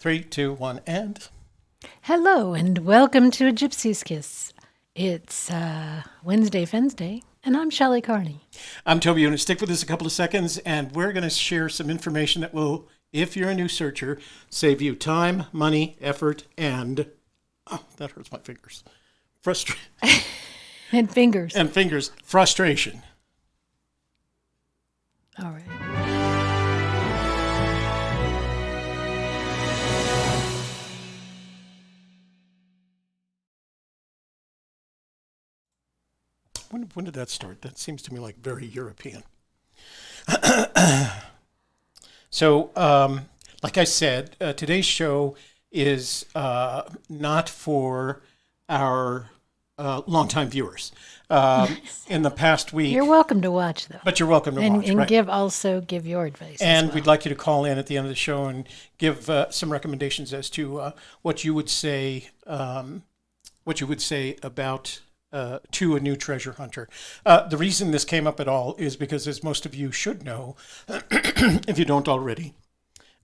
3, 2, 1, and... Hello, and welcome to A Gypsy's Kiss. It's Wednesday, Fen's and I'm Shelley Carney. I'm Toby Younis. Stick with us a couple of seconds, and we're going to share some information that will, if you're a new searcher, save you time, money, effort, and... Oh, that hurts my fingers. Frustration. And fingers. And fingers. Frustration. All right. When did that start? That seems to me like very European. So, like I said, today's show is not for our longtime viewers. In the past week... You're welcome to watch, though. But you're welcome to watch, and right? give your advice And as well. we'd like you to call in at the end of the show and give some recommendations as to what you would say about... to a new treasure hunter. The reason this came up at all is because, as most of you should know, if you don't already,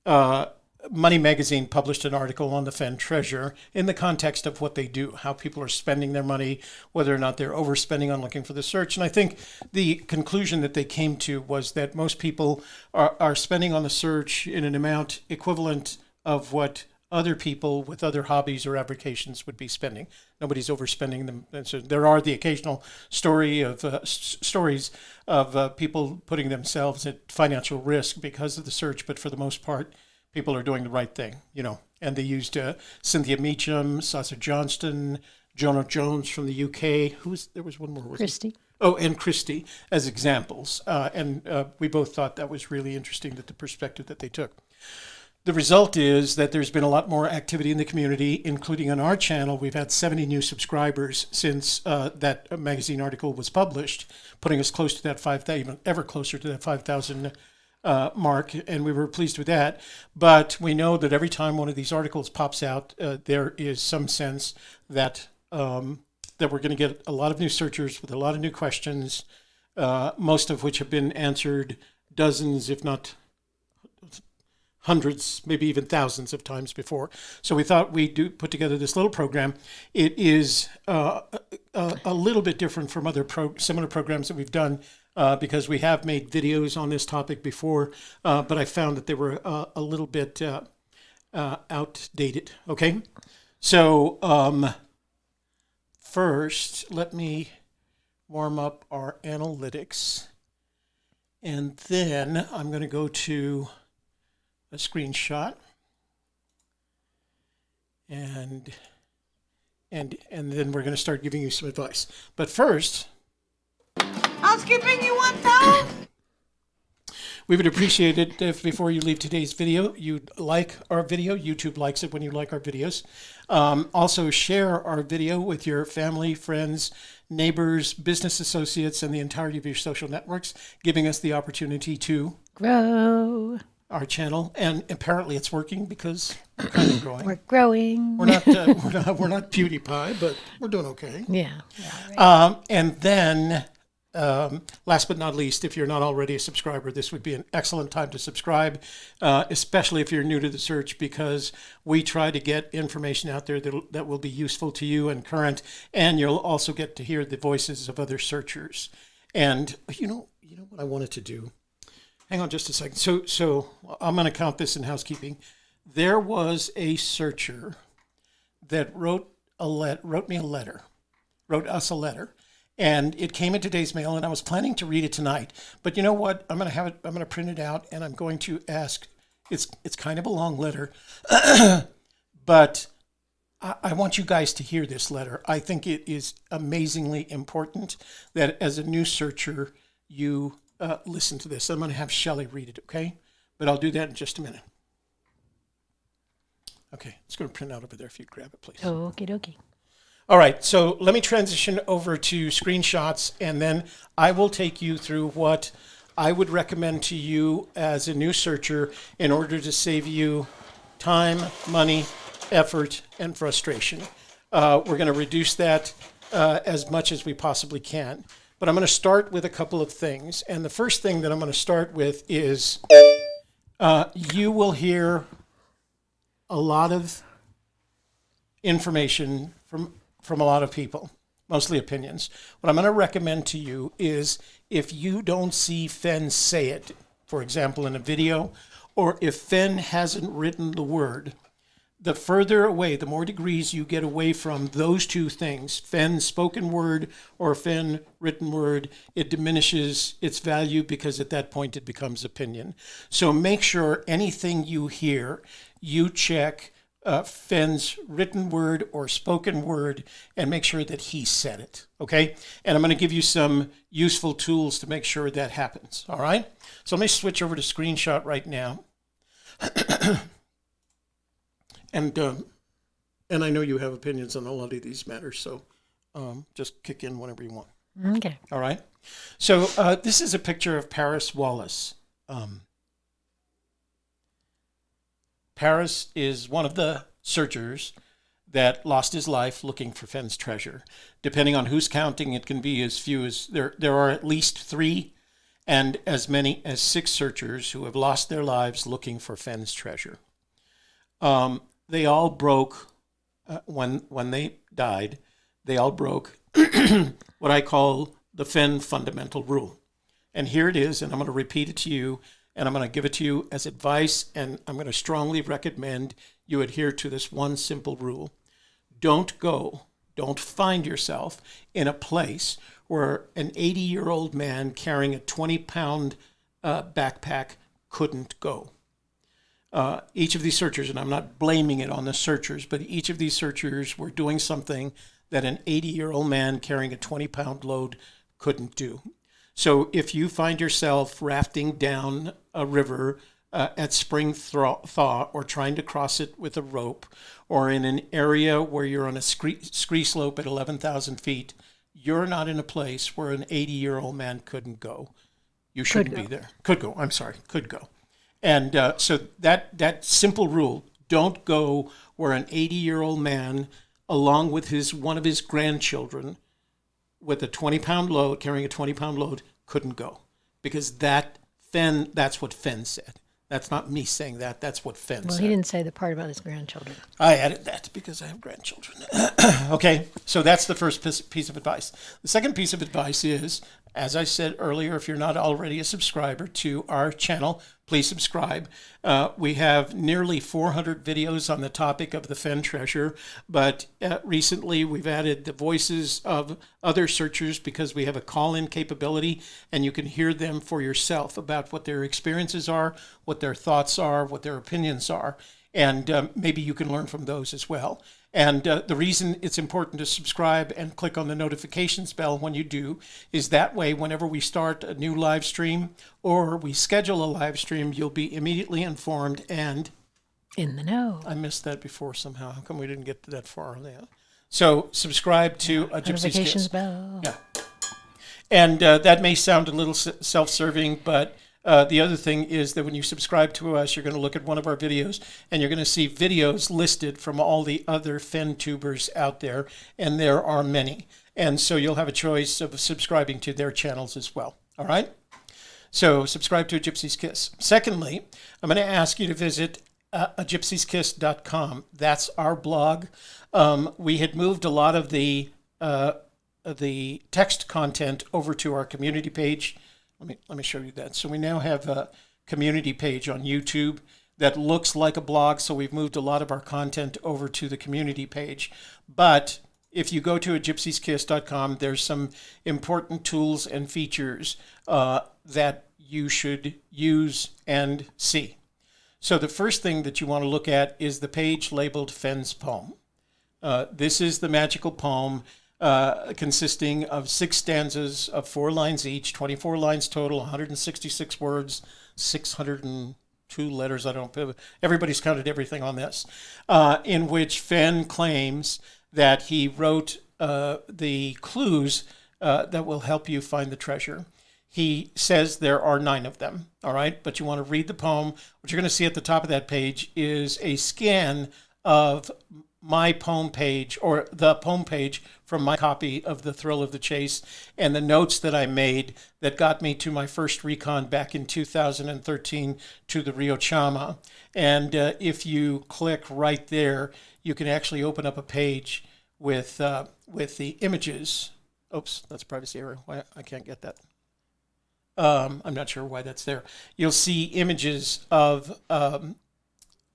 Money Magazine published an article on the Fenn Treasure in the context of what they do, how people are spending their money, whether or not they're overspending on looking for the search. And I think the conclusion that they came to was that most people are spending on the search in an amount equivalent of what other people with other hobbies or avocations would be spending. Nobody's overspending them. And so there are the occasional stories of people putting themselves at financial risk because of the search, but for the most part, people are doing the right thing, you know. And they used Cynthia Meacham, Sasha Johnston, Jonah Jones from the UK. There was one more. Christy. Oh, and Christy as examples. And we both thought that was really interesting, that the perspective that they took. The result is that there's been a lot more activity in the community, including on our channel. We've had 70 new subscribers since that magazine article was published, putting us close to that 5,000, even ever closer to that 5,000 mark, and we were pleased with that. But we know that every time one of these articles pops out, there is some sense that that we're going to get a lot of new searchers with a lot of new questions, most of which have been answered dozens, if not hundreds, maybe even thousands of times before. So we thought we'd put together this little program. It is a little bit different from other similar programs that we've done because we have made videos on this topic before, but I found that they were a little bit outdated. Okay, so first, let me warm up our analytics, and then I'm going to go to a screenshot, and then we're going to start giving you some advice. But first, housekeeping, you want that? We would appreciate it if before you leave today's video, you'd like our video. YouTube likes it when you like our videos. Also, share our video with your family, friends, neighbors, business associates, and the entirety of your social networks, giving us the opportunity to grow our channel. And apparently it's working because we're kind of growing. We're growing. We're not PewDiePie, but we're doing okay. Yeah. Right. And then last but not least, if you're not already a subscriber, this would be an excellent time to subscribe, especially if you're new to the search, because we try to get information out there that will be useful to you and current, and you'll also get to hear the voices of other searchers. And you know what I wanted to do? Hang on just a second. So I'm going to count this in housekeeping. There was a searcher that wrote us a letter. And it came in today's mail, and I was planning to read it tonight. But you know what? I'm going to print it out, and I'm going to ask. It's kind of a long letter, but I want you guys to hear this letter. I think it is amazingly important that as a new searcher, you listen to this. I'm going to have Shelley read it, okay? But I'll do that in just a minute. Okay, it's going to print out over there if you'd grab it, please. Okie dokie. All right, so let me transition over to screenshots, and then I will take you through what I would recommend to you as a new searcher in order to save you time, money, effort, and frustration. We're going to reduce that as much as we possibly can. But I'm going to start with a couple of things. And the first thing that I'm going to start with is you will hear a lot of information from a lot of people, mostly opinions. What I'm going to recommend to you is if you don't see Fenn say it, for example, in a video, or if Fenn hasn't written the word, the further away, the more degrees you get away from those two things, Fenn spoken word or Fenn written word, it diminishes its value because at that point it becomes opinion. So make sure anything you hear, you check Fenn's written word or spoken word and make sure that he said it, okay? And I'm going to give you some useful tools to make sure that happens, all right? So let me switch over to screenshot right now. And I know you have opinions on a lot of these matters, so just kick in whenever you want. Okay. All right? So this is a picture of Paris Wallace. Paris is one of the searchers that lost his life looking for Fenn's treasure. Depending on who's counting, it can be as few as, there are at least 3 and as many as 6 searchers who have lost their lives looking for Fenn's treasure. They all broke, when they died, they all broke what I call the Fenn fundamental rule. And here it is, and I'm going to repeat it to you, and I'm going to give it to you as advice, and I'm going to strongly recommend you adhere to this one simple rule. Don't find yourself in a place where an 80-year-old man carrying a 20-pound backpack couldn't go. Each of these searchers, and I'm not blaming it on the searchers, but each of these searchers were doing something that an 80-year-old man carrying a 20-pound load couldn't do. So if you find yourself rafting down a river at spring thaw or trying to cross it with a rope, or in an area where you're on a scree slope at 11,000 feet, you're not in a place where an 80-year-old man couldn't go. You shouldn't be there. Could go. And so that simple rule, don't go where an 80-year-old man, along with one of his grandchildren, with a 20-pound load, carrying a 20-pound load, couldn't go. Because that's what Fenn said. That's not me saying that. That's what Fenn said. Well, he didn't say the part about his grandchildren. I added that because I have grandchildren. Okay, so that's the first piece of advice. The second piece of advice is, as I said earlier, if you're not already a subscriber to our channel, please subscribe. We have nearly 400 videos on the topic of the Fenn Treasure, but recently we've added the voices of other searchers because we have a call-in capability, and you can hear them for yourself about what their experiences are, what their thoughts are, what their opinions are, and maybe you can learn from those as well. And the reason it's important to subscribe and click on the notifications bell when you do is that way, whenever we start a new live stream or we schedule a live stream, you'll be immediately informed and in the know. I missed that before somehow. How come we didn't get to that far? Yeah. So subscribe to a Gypsy Kiss. Notifications bell. Yeah. And that may sound a little self-serving, but the other thing is that when you subscribe to us, you're going to look at one of our videos and you're going to see videos listed from all the other Fenn tubers out there, and there are many. And so you'll have a choice of subscribing to their channels as well. All right? So subscribe to A Gypsy's Kiss. Secondly, I'm going to ask you to visit agypsyskiss.com. That's our blog. We had moved a lot of the text content over to our community page. Let me show you that. So we now have a community page on YouTube that looks like a blog. So we've moved a lot of our content over to the community page. But if you go to agypsyskiss.com, there's some important tools and features that you should use and see. So the first thing that you want to look at is the page labeled Fenn's Poem. This is the magical poem consisting of 6 stanzas of 4 lines each, 24 lines total, 166 words, 602 letters. I don't know. Everybody's counted everything on this, in which Fenn claims that he wrote the clues that will help you find the treasure. He says there are 9 of them, all right? But you want to read the poem. What you're going to see at the top of that page is a scan of my poem page, or the poem page from my copy of The Thrill of the Chase, and the notes that I made that got me to my first recon back in 2013 to the Rio Chama. And if you click right there, you can actually open up a page with the images. Oops, that's a privacy error. Why I can't get that. I'm not sure why that's there. You'll see images of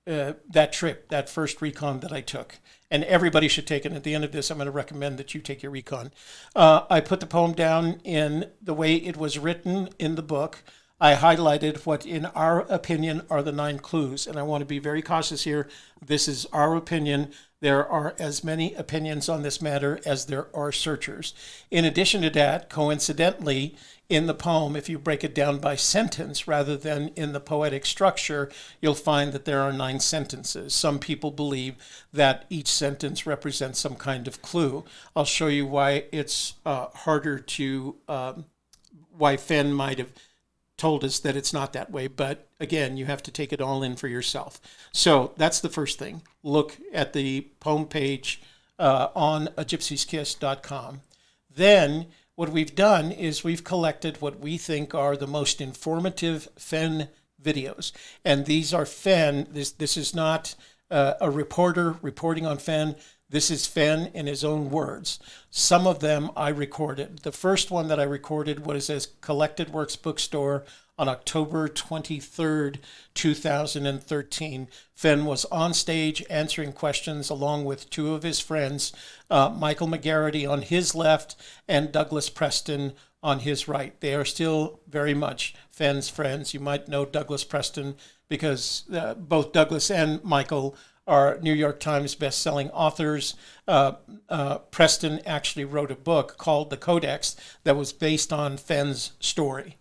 that trip, that first recon that I took. And everybody should take it. And at the end of this, I'm going to recommend that you take your recon. I put the poem down in the way it was written in the book. I highlighted what, in our opinion, are the 9 clues. And I want to be very cautious here. This is our opinion. There are as many opinions on this matter as there are searchers. In addition to that, coincidentally, in the poem, if you break it down by sentence rather than in the poetic structure, you'll find that there are 9 sentences. Some people believe that each sentence represents some kind of clue. I'll show you why it's harder to, why Fenn might have told us that it's not that way. But again, you have to take it all in for yourself. So that's the first thing. Look at the poem page on gypsyskiss.com. Then what we've done is we've collected what we think are the most informative Fenn videos. And these are Fenn. This is not a reporter reporting on Fenn. This is Fenn in his own words. Some of them I recorded. The first one that I recorded was as Collected Works Bookstore on October 23rd, 2013. Fenn was on stage answering questions along with 2 of his friends, Michael McGarity on his left and Douglas Preston on his right. They are still very much Fenn's friends. You might know Douglas Preston because both Douglas and Michael are New York Times best-selling authors. Preston actually wrote a book called The Codex that was based on Fenn's story.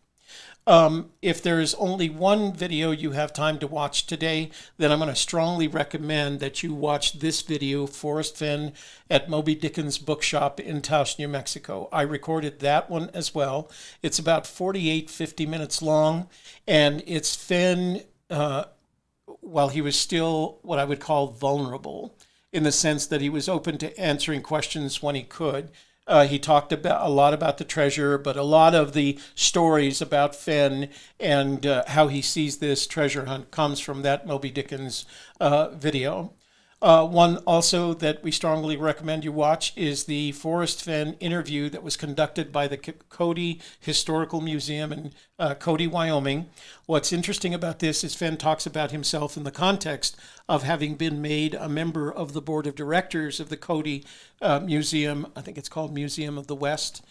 If there is only one video you have time to watch today, then I'm going to strongly recommend that you watch this video, Forrest Fenn at Moby Dickens Bookshop in Taosh, New Mexico. I recorded that one as well. It's about 50 minutes long, and it's Fenn while he was still what I would call vulnerable, in the sense that he was open to answering questions when he could. He talked a lot about the treasure, but a lot of the stories about Fenn and how he sees this treasure hunt comes from that Moby Dickens video. One also that we strongly recommend you watch is the Forrest Fenn interview that was conducted by the Cody Historical Museum in Cody, Wyoming. What's interesting about this is Fenn talks about himself in the context of having been made a member of the board of directors of the Cody Museum. I think it's called Museum of the West.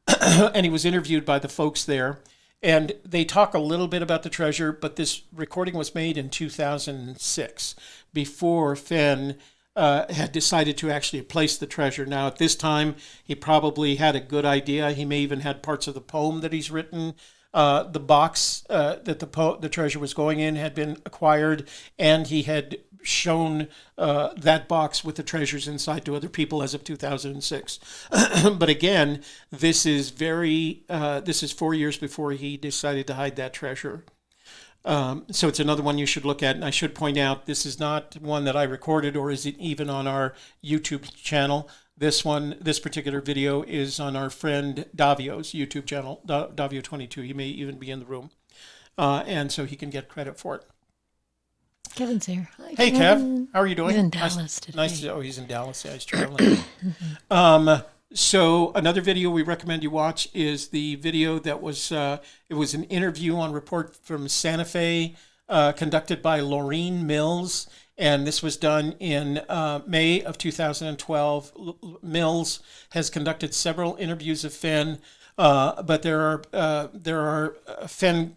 And he was interviewed by the folks there. And they talk a little bit about the treasure, but this recording was made in 2006, before Fenn had decided to actually place the treasure. Now, at this time, he probably had a good idea. He may even had parts of the poem that he's written. The box that the treasure was going in had been acquired, and he had shown that box with the treasures inside to other people as of 2006. But again, this is 4 years before he decided to hide that treasure. So it's another one you should look at. And I should point out, this is not one that I recorded, or is it even on our YouTube channel. This particular video is on our friend Davio's YouTube channel, Davio22. He may even be in the room. And so he can get credit for it. Kevin's here. Hi, Hey, Kev. How are you doing? He's in Dallas today. He's in Dallas. Yeah, he's traveling. So another video we recommend you watch is the video that was, it was an interview on Report from Santa Fe, conducted by Laureen Mills. And this was done in May of 2012. Mills has conducted several interviews of Fenn, but Fenn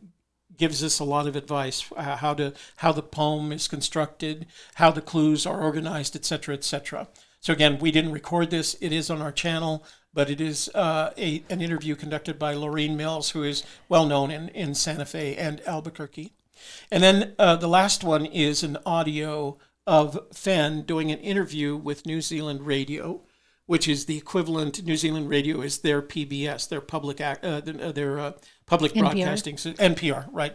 gives us a lot of advice, how the poem is constructed, how the clues are organized, etc., etc. So again, we didn't record this. It is on our channel, but it is an interview conducted by Laureen Mills, who is well known in Santa Fe and Albuquerque. And then the last one is an audio of Fenn doing an interview with New Zealand Radio, which is the equivalent. New Zealand Radio is their PBS, their public NPR. broadcasting, NPR, right?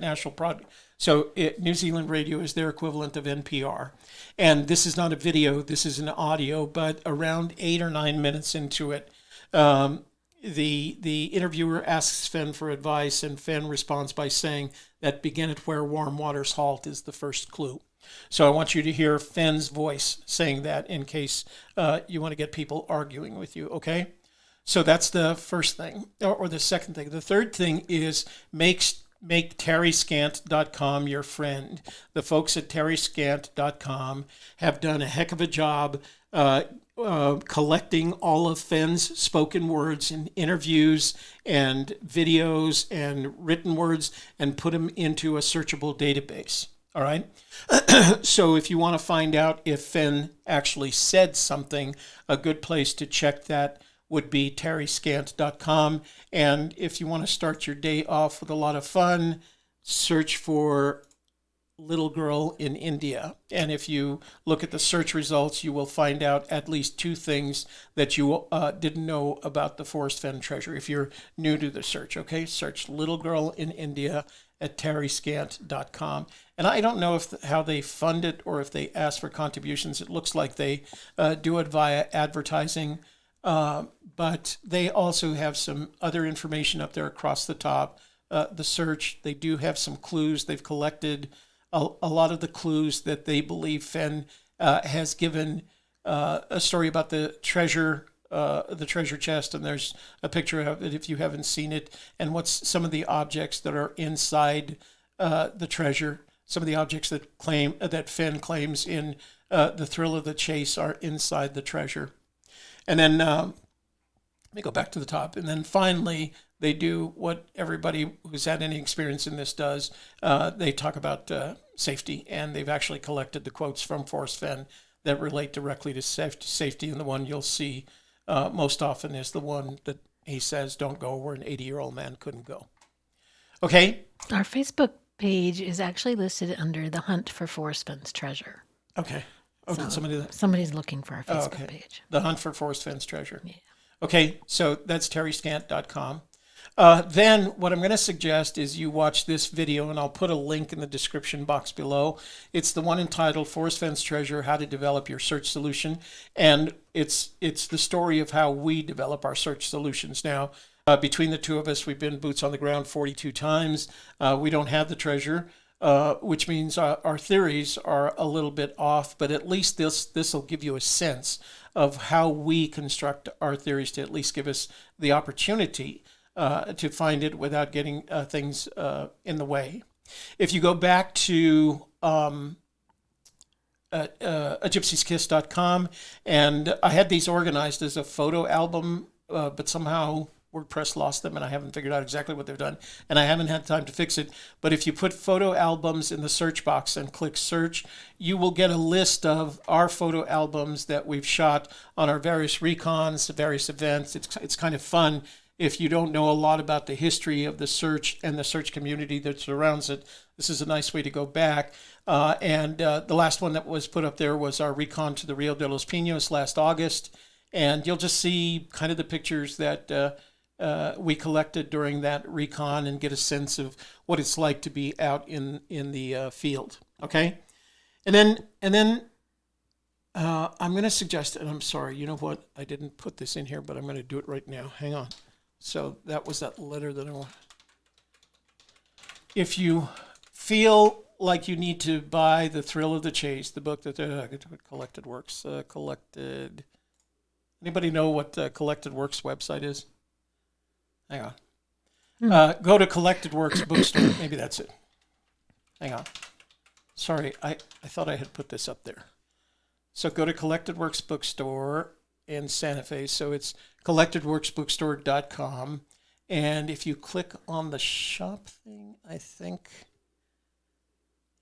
So New Zealand radio is their equivalent of NPR. And this is not a video, this is an audio, but around 8 or 9 minutes into it, the interviewer asks Fenn for advice, and Fenn responds by saying that begin at where warm waters halt is the first clue. So I want you to hear Fenn's voice saying that in case you want to get people arguing with you, okay? So that's the first thing, or the second thing. The third thing is make terryscant.com your friend. The folks at terryscant.com have done a heck of a job collecting all of Fenn's spoken words in interviews and videos and written words and put them into a searchable database. All right. So if you want to find out if Fenn actually said something, a good place to check that would be terryscant.com. And if you want to start your day off with a lot of fun, search for little girl in India. And if you look at the search results, you will find out at least 2 things that you didn't know about the Forrest Fenn Treasure. If you're new to the search, okay, search little girl in India at terryscant.com. And I don't know how they fund it or if they ask for contributions. It looks like they do it via advertising, but they also have some other information up there across the top. The search, they do have some clues. They've collected a lot of the clues that they believe Fenn has given a story about the treasure chest, and there's a picture of it if you haven't seen it, and what's some of the objects that are inside the treasure. Some of the objects that Fenn claims in The Thrill of the Chase are inside the treasure. And then let me go back to the top. And then finally, they do what everybody who's had any experience in this does. They talk about safety, and they've actually collected the quotes from Forrest Fenn that relate directly to safety. And the one you'll see most often is the one that he says, don't go where an 80-year-old man couldn't go. Okay? Our Facebook page is actually listed under the hunt for Forrest Fenn's treasure. Okay. Oh, So did somebody... somebody's looking for our Facebook okay. page. The hunt for Forrest Fenn's treasure. Yeah. Okay, so that's terryscant.com. Then what I'm going to suggest is you watch this video, and I'll put a link in the description box below. It's the one entitled Forrest Fenn's Treasure, How to Develop Your Search Solution. And it's the story of how we develop our search solutions. Now, between the two of us, we've been boots on the ground 42 times. We don't have the treasure, which means our theories are a little bit off, but at least this will give you a sense of how we construct our theories to at least give us the opportunity to find it without getting things in the way. If you go back to gypsykiss.com, and I had these organized as a photo album, but somehow WordPress lost them, and I haven't figured out exactly what they've done, and I haven't had time to fix it. But if you put photo albums in the search box and click search, you will get a list of our photo albums that we've shot on our various recons, various events. It's kind of fun. If you don't know a lot about the history of the search and the search community that surrounds it, this is a nice way to go back. And the last one that was put up there was our recon to the Rio De Los Pinos last August. And you'll just see kind of the pictures that we collected during that recon and get a sense of what it's like to be out in the field. Okay? And then I'm going to suggest, and I'm sorry, you know what? I didn't put this in here, but I'm going to do it right now. Hang on. So that was that letter that I want. If you feel like you need to buy The Thrill of the Chase, the book that Collected Works, anybody know what Collected Works website is? Hang on. Go to Collected Works bookstore. Maybe that's it. Hang on. Sorry, I thought I had put this up there. So go to Collected Works bookstore in Santa Fe. So it's collectedworksbookstore.com. And if you click on the shop thing, I think,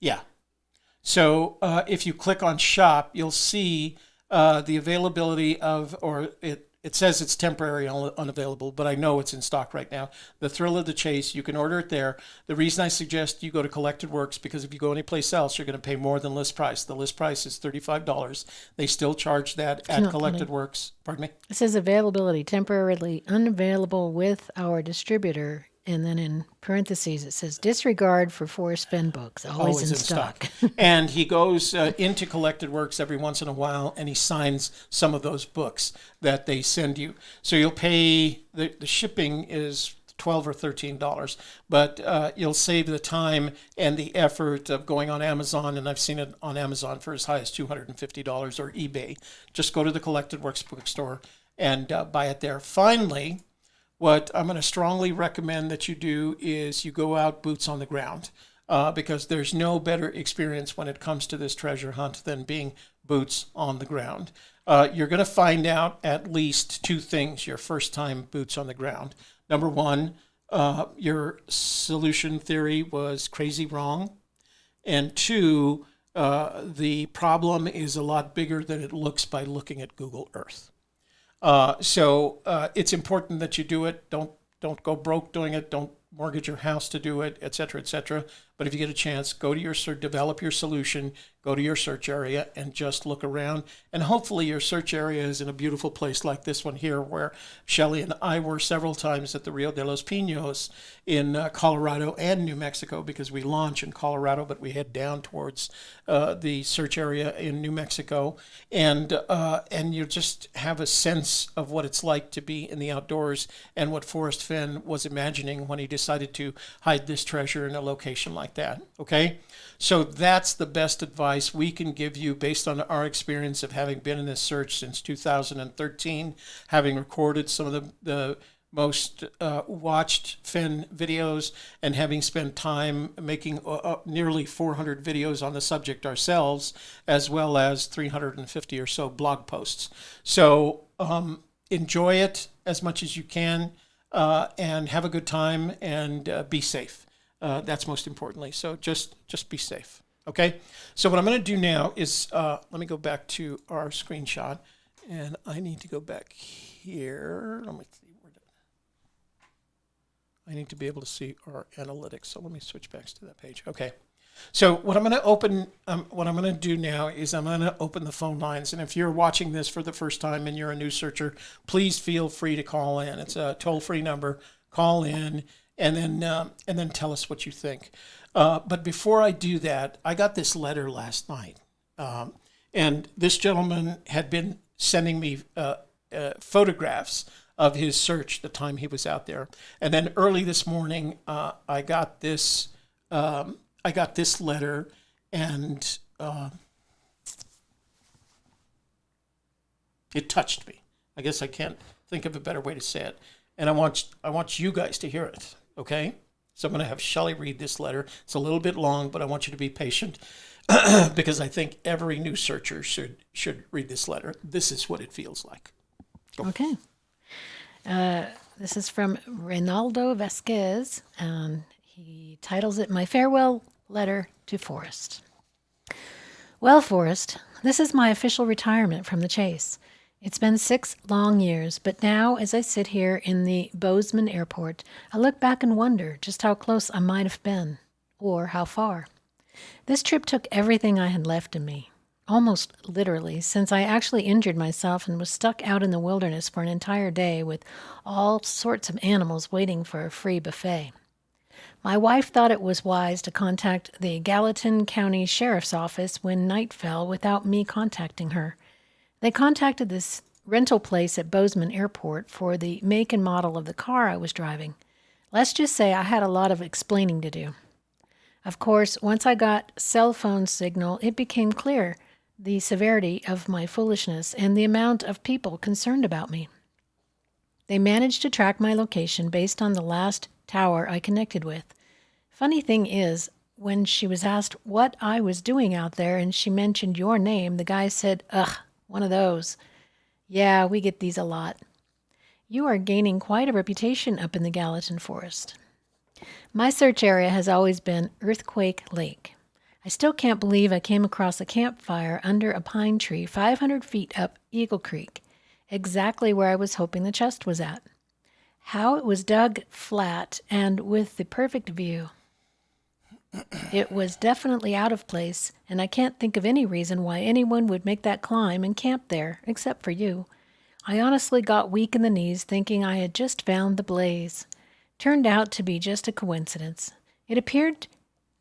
yeah. So if you click on shop, you'll see the availability of, or it says it's temporary unavailable, but I know it's in stock right now. The Thrill of the Chase, you can order it there. The reason I suggest you go to Collected Works, because if you go anyplace else, you're going to pay more than list price. The list price is $35. They still charge that at Collected Works. Pardon me? It says availability temporarily unavailable with our distributor And then in parentheses, it says, disregard for Forrest Fenn books, always in stock. And he goes into Collected Works every once in a while, and he signs some of those books that they send you. So you'll pay, the shipping is $12 or $13, but you'll save the time and the effort of going on Amazon, and I've seen it on Amazon for as high as $250 or eBay. Just go to the Collected Works bookstore and buy it there. Finally, what I'm going to strongly recommend that you do is you go out boots on the ground, because there's no better experience when it comes to this treasure hunt than being boots on the ground. You're going to find out at least two things your first time boots on the ground. Number one, your solution theory was crazy wrong. And two, the problem is a lot bigger than it looks by looking at Google Earth. So it's important that you do it. Don't go broke doing it. Don't mortgage your house to do it, et cetera, et cetera. But if you get a chance, go to your develop your solution, go to your search area and just look around. And hopefully your search area is in a beautiful place like this one here, where Shelley and I were several times at the Rio De Los Pinos in Colorado and New Mexico, because we launch in Colorado, but we head down towards the search area in New Mexico. And you just have a sense of what it's like to be in the outdoors and what Forrest Fenn was imagining when he decided to hide this treasure in a location like that. Okay? So that's the best advice we can give you based on our experience of having been in this search since 2013, having recorded some of the most watched Fenn videos, and having spent time making nearly 400 videos on the subject ourselves, as well as 350 or so blog posts. So enjoy it as much as you can, and have a good time, and be safe. That's most importantly. So just be safe. Okay. So what I'm going to do now is, let me go back to our screenshot, and I need to go back here. Let me see. I need to be able to see our analytics. So let me switch back to that page. Okay. So what I'm going to open, what I'm going to do now is I'm going to open the phone lines. And if you're watching this for the first time and you're a new searcher, please feel free to call in. It's a toll-free number. Call in and then tell us what you think. But before I do that, I got this letter last night. And this gentleman had been sending me photographs of his search the time he was out there. And then early this morning, I got this letter, and it touched me. I guess I can't think of a better way to say it. And I want you guys to hear it, okay? So I'm going to have Shelley read this letter. It's a little bit long, but I want you to be patient because I think every new searcher should read this letter. This is what it feels like. Go. Okay. This is from Reynaldo Vasquez, and he titles it My Farewell Letter to Forrest. Well, Forrest, this is my official retirement from the chase. It's been 6 long years, but now, as I sit here in the Bozeman airport, I look back and wonder just how close I might have been, or how far. This trip took everything I had left in me, almost literally, since I actually injured myself and was stuck out in the wilderness for an entire day with all sorts of animals waiting for a free buffet. My wife thought it was wise to contact the Gallatin County Sheriff's Office when night fell without me contacting her. They contacted this rental place at Bozeman Airport for the make and model of the car I was driving. Let's just say I had a lot of explaining to do. Of course, once I got cell phone signal, it became clear the severity of my foolishness and the amount of people concerned about me. They managed to track my location based on the last tower I connected with. Funny thing is, when she was asked what I was doing out there and she mentioned your name, the guy said, "Ugh, one of those. Yeah, we get these a lot. You are gaining quite a reputation up in the Gallatin Forest." My search area has always been Earthquake Lake. I still can't believe I came across a campfire under a pine tree 500 feet up Eagle Creek, exactly where I was hoping the chest was at. How it was dug flat and with the perfect view. It was definitely out of place, and I can't think of any reason why anyone would make that climb and camp there, except for you. I honestly got weak in the knees thinking I had just found the blaze. turned out to be just a coincidence. It appeared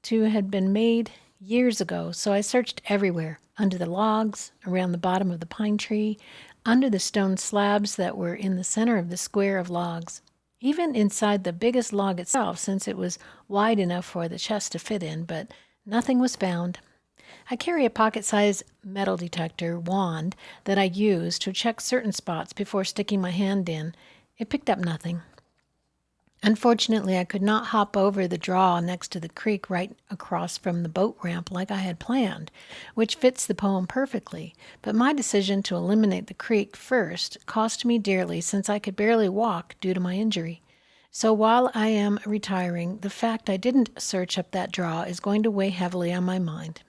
to have been made years ago, so I searched everywhere, under the logs, around the bottom of the pine tree, under the stone slabs that were in the center of the square of logs, even inside the biggest log itself, since it was wide enough for the chest to fit in, but nothing was found. I carry a pocket-sized metal detector wand that I use to check certain spots before sticking my hand in. It picked up nothing. Unfortunately, I could not hop over the draw next to the creek right across from the boat ramp like I had planned, which fits the poem perfectly, but my decision to eliminate the creek first cost me dearly since I could barely walk due to my injury. So while I am retiring, the fact I didn't search up that draw is going to weigh heavily on my mind.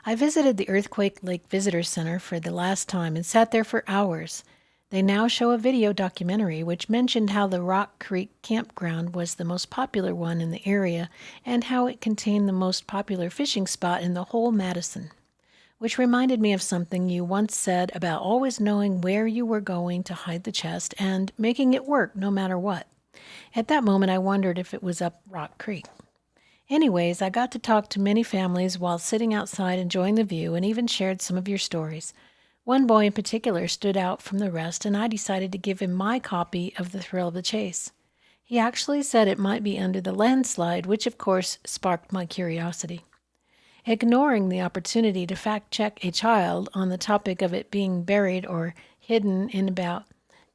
I visited the Earthquake Lake Visitor Center for the last time and sat there for hours. They now show a video documentary which mentioned how the Rock Creek campground was the most popular one in the area and how it contained the most popular fishing spot in the whole Madison, which reminded me of something you once said about always knowing where you were going to hide the chest and making it work no matter what. At that moment, I wondered if it was up Rock Creek. Anyways, I got to talk to many families while sitting outside enjoying the view and even shared some of your stories. One boy in particular stood out from the rest, and I decided to give him my copy of The Thrill of the Chase. He actually said it might be under the landslide, which of course sparked my curiosity. Ignoring the opportunity to fact-check a child on the topic of it being buried or hidden in about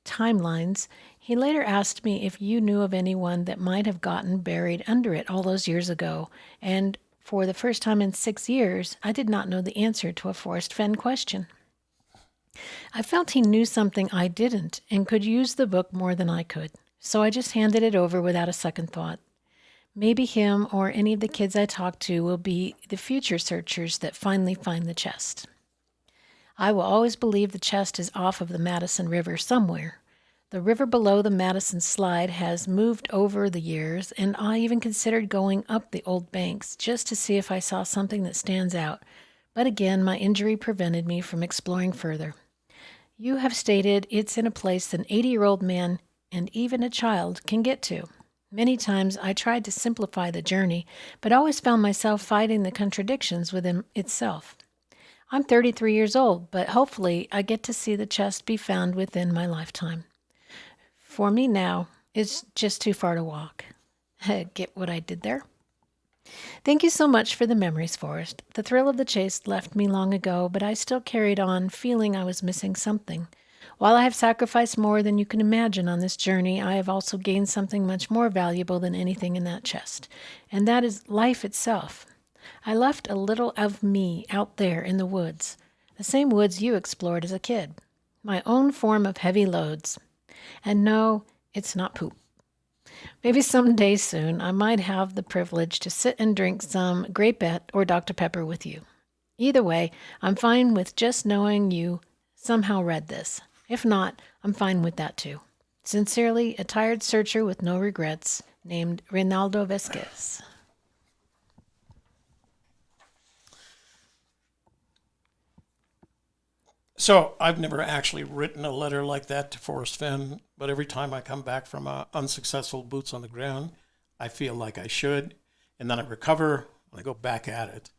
timelines, he later asked me if you knew of anyone that might have gotten buried under it all those years ago, and for the first time in 6 years, I did not know the answer to a Forrest Fenn question. I felt he knew something I didn't and could use the book more than I could, so I just handed it over without a second thought. Maybe him or any of the kids I talk to will be the future searchers that finally find the chest. I will always believe the chest is off of the Madison River somewhere. The river below the Madison slide has moved over the years, and I even considered going up the old banks just to see if I saw something that stands out. But again, my injury prevented me from exploring further. You have stated it's in a place an 80-year-old man and even a child can get to. Many times I tried to simplify the journey, but always found myself fighting the contradictions within itself. I'm 33 years old, but hopefully I get to see the chest be found within my lifetime. For me now, it's just too far to walk. Get what I did there? Thank you so much for the memories, Forrest. The thrill of the chase left me long ago, but I still carried on, feeling I was missing something. While I have sacrificed more than you can imagine on this journey, I have also gained something much more valuable than anything in that chest, and that is life itself. I left a little of me out there in the woods, the same woods you explored as a kid. My own form of heavy loads. And no, it's not poop. Maybe someday soon I might have the privilege to sit and drink some Grapette or Dr. Pepper with you. Either way, I'm fine with just knowing you somehow read this. If not, I'm fine with that too. Sincerely, a tired searcher with no regrets, named Reynaldo Vesquez. So I've never actually written a letter like that to Forrest Fenn, but every time I come back from unsuccessful boots on the ground, I feel like I should, and then I recover and I go back at it.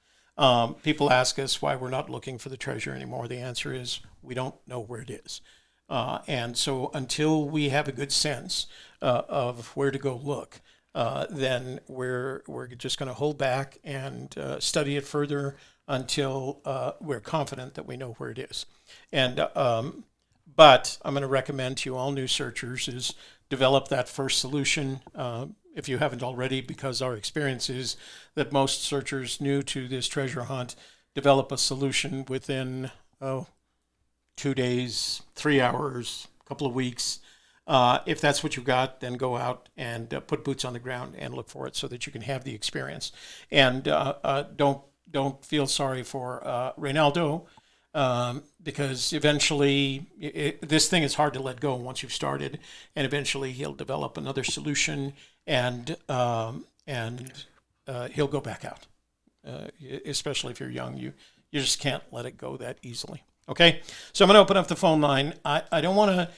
People ask us why we're not looking for the treasure anymore. The answer is we don't know where it is. And so until we have a good sense of where to go look, then we're just going to hold back and study it further until we're confident that we know where it is. And but I'm going to recommend to you, all new searchers, is develop that first solution if you haven't already, because our experience is that most searchers new to this treasure hunt develop a solution within 2 days, 3 hours, a couple of weeks. If that's what you've got, then go out and put boots on the ground and look for it so that you can have the experience. And don't feel sorry for Reynaldo, because eventually this thing is hard to let go once you've started, and eventually he'll develop another solution, and he'll go back out. Especially if you're young, you just can't let it go that easily. Okay, so I'm going to open up the phone line. I don't want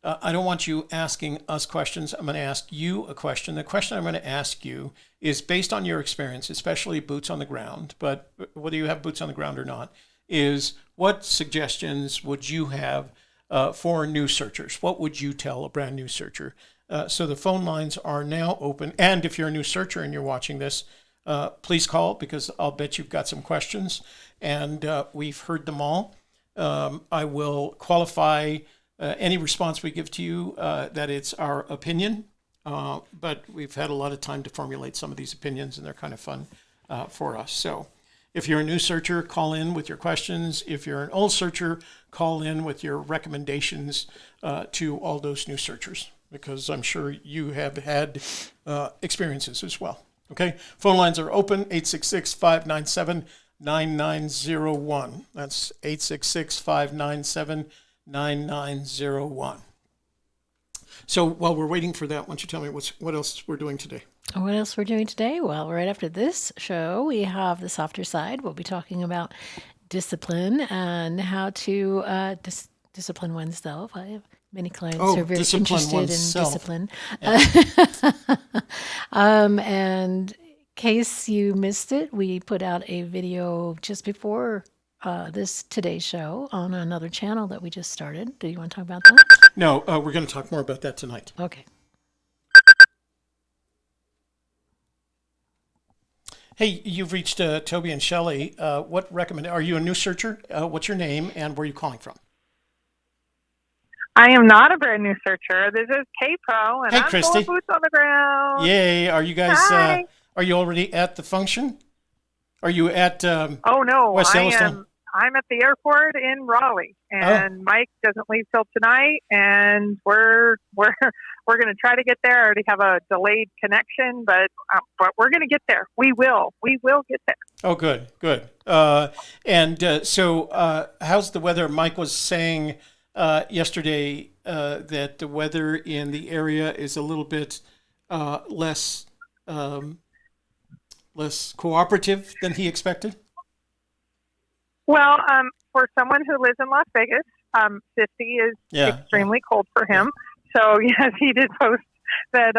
I don't want you asking us questions. I'm going to ask you a question. The question I'm going to ask you is based on your experience, especially boots on the ground, but whether you have boots on the ground or not, is what suggestions would you have for new searchers? What would you tell a brand new searcher? So the phone lines are now open. And if you're a new searcher and you're watching this, please call, because I'll bet you've got some questions. And we've heard them all. I will qualify any response we give to you that it's our opinion, but we've had a lot of time to formulate some of these opinions, and they're kind of fun for us. So if you're a new searcher, call in with your questions. If you're an old searcher, call in with your recommendations to all those new searchers, because I'm sure you have had experiences as well. Okay, phone lines are open, 866-597-9901. That's 866-597-9901. So while we're waiting for that, why don't you tell me what else we're doing today? What else we're doing today? Well, right after this show, we have the softer side. We'll be talking about discipline and how to discipline oneself. I have many clients who are very interested in discipline. Yeah. And in case you missed it, we put out a video just before today's show on another channel that we just started. Do you want to talk about that? No, we're going to talk more about that tonight. Okay. Hey, you've reached Toby and Shelley. Are you a new searcher? What's your name and where are you calling from? I am not a brand new searcher. This is K-Pro, and Hey, I'm Christy. full boots on the ground. Yay! Are you guys? Hi. Are you already at the function? Are you at? Oh no, West Yellowstone? I'm at the airport in Raleigh, and Mike doesn't leave till tonight, and we're going to try to get there. I already have a delayed connection, but we're going to get there. We will get there. Oh, good. So how's the weather? Mike was saying yesterday that the weather in the area is a little bit less cooperative than he expected. Well, for someone who lives in Las Vegas, 50 is extremely cold for him. So yes, he did post that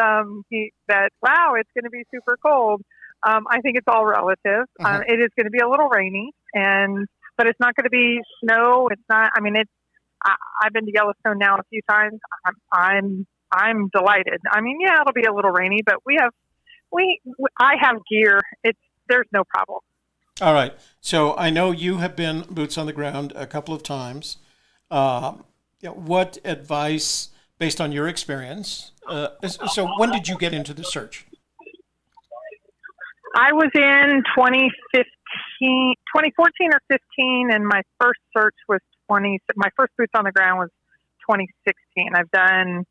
wow, it's going to be super cold. I think it's all relative. It is going to be a little rainy, but it's not going to be snow. It's not. I mean, I've been to Yellowstone now a few times. I'm delighted. I mean, yeah, it'll be a little rainy, but I have gear. There's no problem. All right. So I know you have been boots on the ground a couple of times. What advice, based on your experience, so when did you get into the search? I was in 2014 or 15, and my first search was my first boots on the ground was 2016. I've done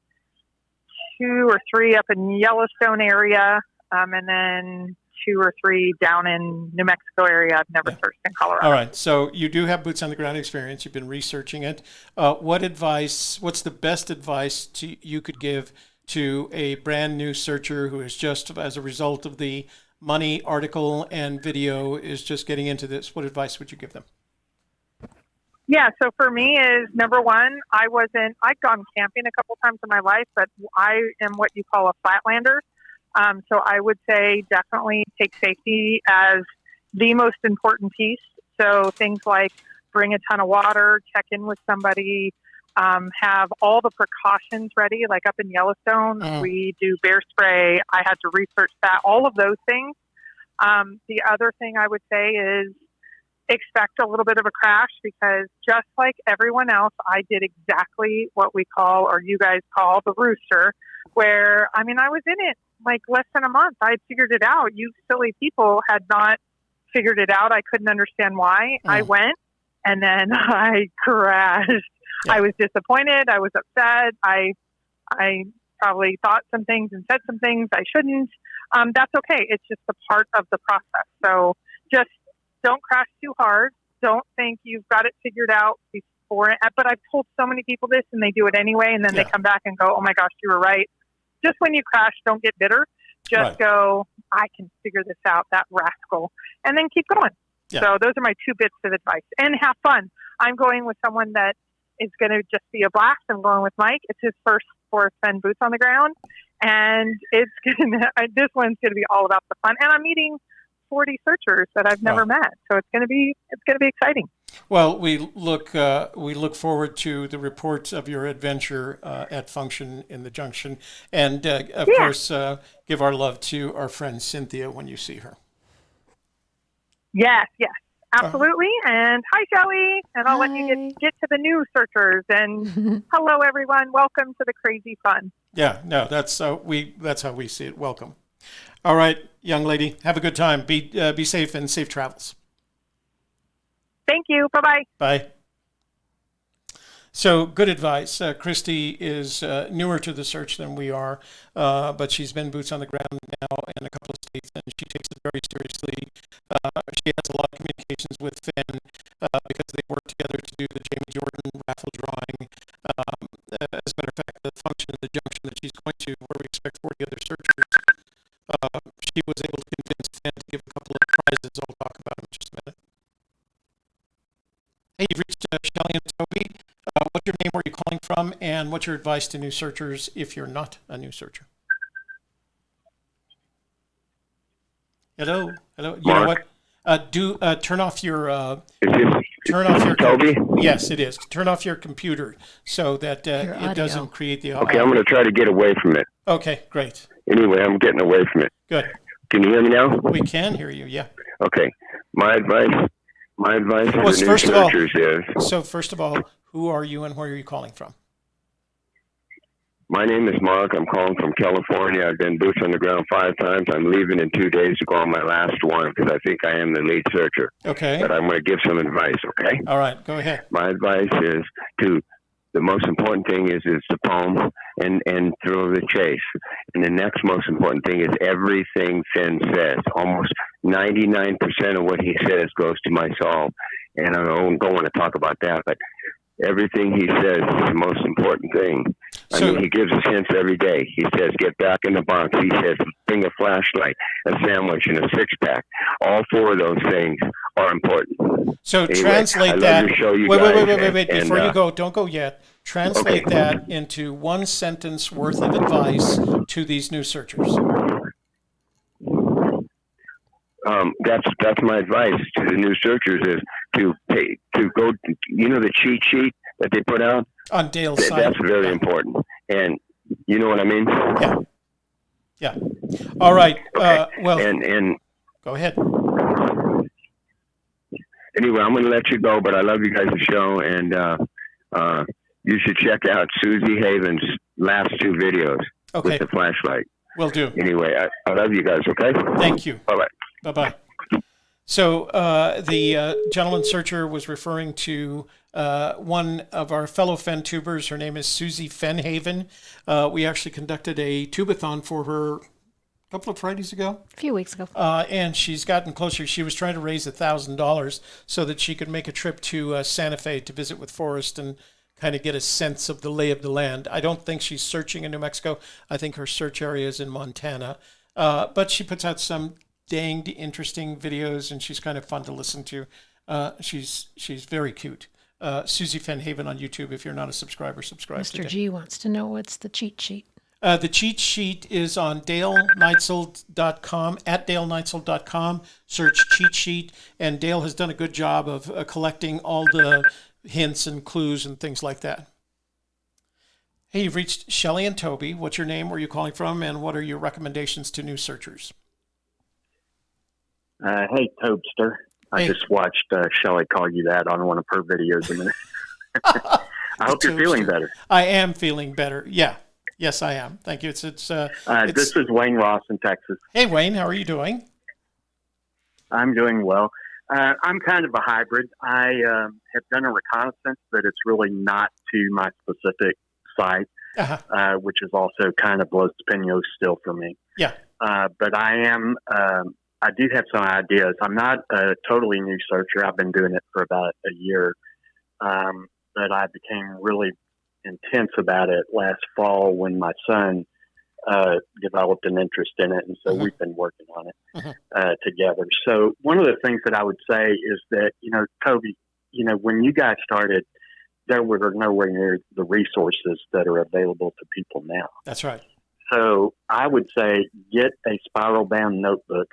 2 or 3 up in Yellowstone area, and then 2 or 3 down in New Mexico area. I've never searched in Colorado. All right. So you do have boots on the ground experience. You've been researching it. What's the best advice you could give to a brand new searcher who is just, as a result of the money article and video, is just getting into this? What advice would you give them? Yeah, so for me is, number one, I'd gone camping a couple times in my life, but I am what you call a flatlander. So I would say definitely take safety as the most important piece. So things like bring a ton of water, check in with somebody, have all the precautions ready. Like up in Yellowstone, we do bear spray. I had to research that, all of those things. The other thing I would say is expect a little bit of a crash, because just like everyone else, I did exactly what we call, or you guys call, the rooster, where, I mean, I was in it like less than a month. I figured it out. You silly people had not figured it out. I couldn't understand why. I went, and then I crashed. Yeah. I was disappointed. I was upset. I probably thought some things and said some things I shouldn't. That's okay. It's just a part of the process. So just don't crash too hard. Don't think you've got it figured out before. But I've told so many people this, and they do it anyway, and then they come back and go, oh my gosh, you were right. Just when you crash, don't get bitter. Just go, I can figure this out, that rascal, and then keep going. Yeah. So those are my 2 bits of advice. And have fun. I'm going with someone that is going to just be a blast. I'm going with Mike. It's his first Forrest Fenn boots on the ground, and this one's going to be all about the fun. And I'm meeting 40 searchers that I've never met, so it's going to be exciting. Well, we look forward to the reports of your adventure at Function in the Junction, and of course, give our love to our friend Cynthia when you see her. Yes, absolutely. And hi, Shelley. And I'll let you get to the new searchers. And hello, everyone. Welcome to the crazy fun. Yeah, no, that's how we see it. Welcome. All right, young lady, have a good time. Be safe and safe travels. Thank you. Bye-bye. Bye. So good advice. Christy is newer to the search than we are, but she's been boots on the ground now in a couple of states, and she takes it very seriously. She has a lot of communications with Fenn because they work together to do the Jamie Jordan raffle drawing. As a matter of fact, the Function in the Junction that she's going to, where we expect 40 other searchers, she was able to convince Fenn to give a couple of prizes. I'll talk about them in just a minute. Hey, you've reached Shelley and Toby. What's your name, where are you calling from, and what's your advice to new searchers if you're not a new searcher? Hello? You know what? Turn off your... turn off your... Toby? Yes, it is. Turn off your computer so that it doesn't create the... Okay, I'm going to try to get away from it. Okay, great. Anyway, I'm getting away from it. Good. Can you hear me now? We can hear you, yeah. Okay. My advice to the new searchers is... So first of all, who are you and where are you calling from? My name is Mark. I'm calling from California. I've been boots on the ground 5 times. I'm leaving in 2 days to go on my last one because I think I am the lead searcher. Okay. But I'm going to give some advice, okay? All right, go ahead. My advice is the most important thing is to poem and throw the chase. And the next most important thing is everything Fenn says. Almost 99% of what he says goes to my soul. And I don't want to talk about that, but everything he says is the most important thing. I mean, he gives us hints every day. He says, get back in the box. He says, bring a flashlight, a sandwich, and a 6-pack. All 4 of those things are important. So anyway, translate that. Wait. And, before you go, don't go yet. Translate that into 1 sentence worth of advice to these new searchers. That's my advice to the new searchers is to go, the cheat sheet that they put out on Dale's site. That's very important, and you know what I mean. Yeah. All right. Okay. And go ahead. Anyway, I'm going to let you go, but I love you guys' show, and you should check out Susie Haven's last 2 videos with the flashlight. Will do. Anyway, I love you guys. Okay. Thank you. Bye-bye. Bye-bye. So the gentleman searcher was referring to one of our fellow Fenn tubers. Her name is Susie Fenhaven. We actually conducted a tubathon for her a couple of Fridays ago. A few weeks ago. And she's gotten closer. She was trying to raise $1,000 so that she could make a trip to Santa Fe to visit with Forrest and kind of get a sense of the lay of the land. I don't think she's searching in New Mexico. I think her search area is in Montana. But she puts out some danged interesting videos, and she's kind of fun to listen to. She's very cute. Susie Fenhaven on YouTube. If you're not a subscriber, subscribe Mr. today. G wants to know what's the cheat sheet. The cheat sheet is on DaleNeitzel.com, at DaleNeitzel.com. Search cheat sheet, and Dale has done a good job of collecting all the hints and clues and things like that. Hey, you've reached Shelley and Toby. What's your name? Where are you calling from? And what are your recommendations to new searchers? Hey, Tobster. I just watched Shelley call you that on one of her videos a minute. I hope you're feeling better. I am feeling better. Yeah. Yes, I am. Thank you. This is Wayne Ross in Texas. Hey, Wayne. How are you doing? I'm doing well. I'm kind of a hybrid. I have done a reconnaissance, but it's really not to my specific site, which is also kind of Los Pinos still for me. Yeah. But I do have some ideas. I'm not a totally new searcher. I've been doing it for about a year. But I became really intense about it last fall when my son developed an interest in it. And so we've been working on it together. So one of the things that I would say is that, Toby, when you guys started there were nowhere near the resources that are available to people now. That's right. So I would say get a spiral bound notebook,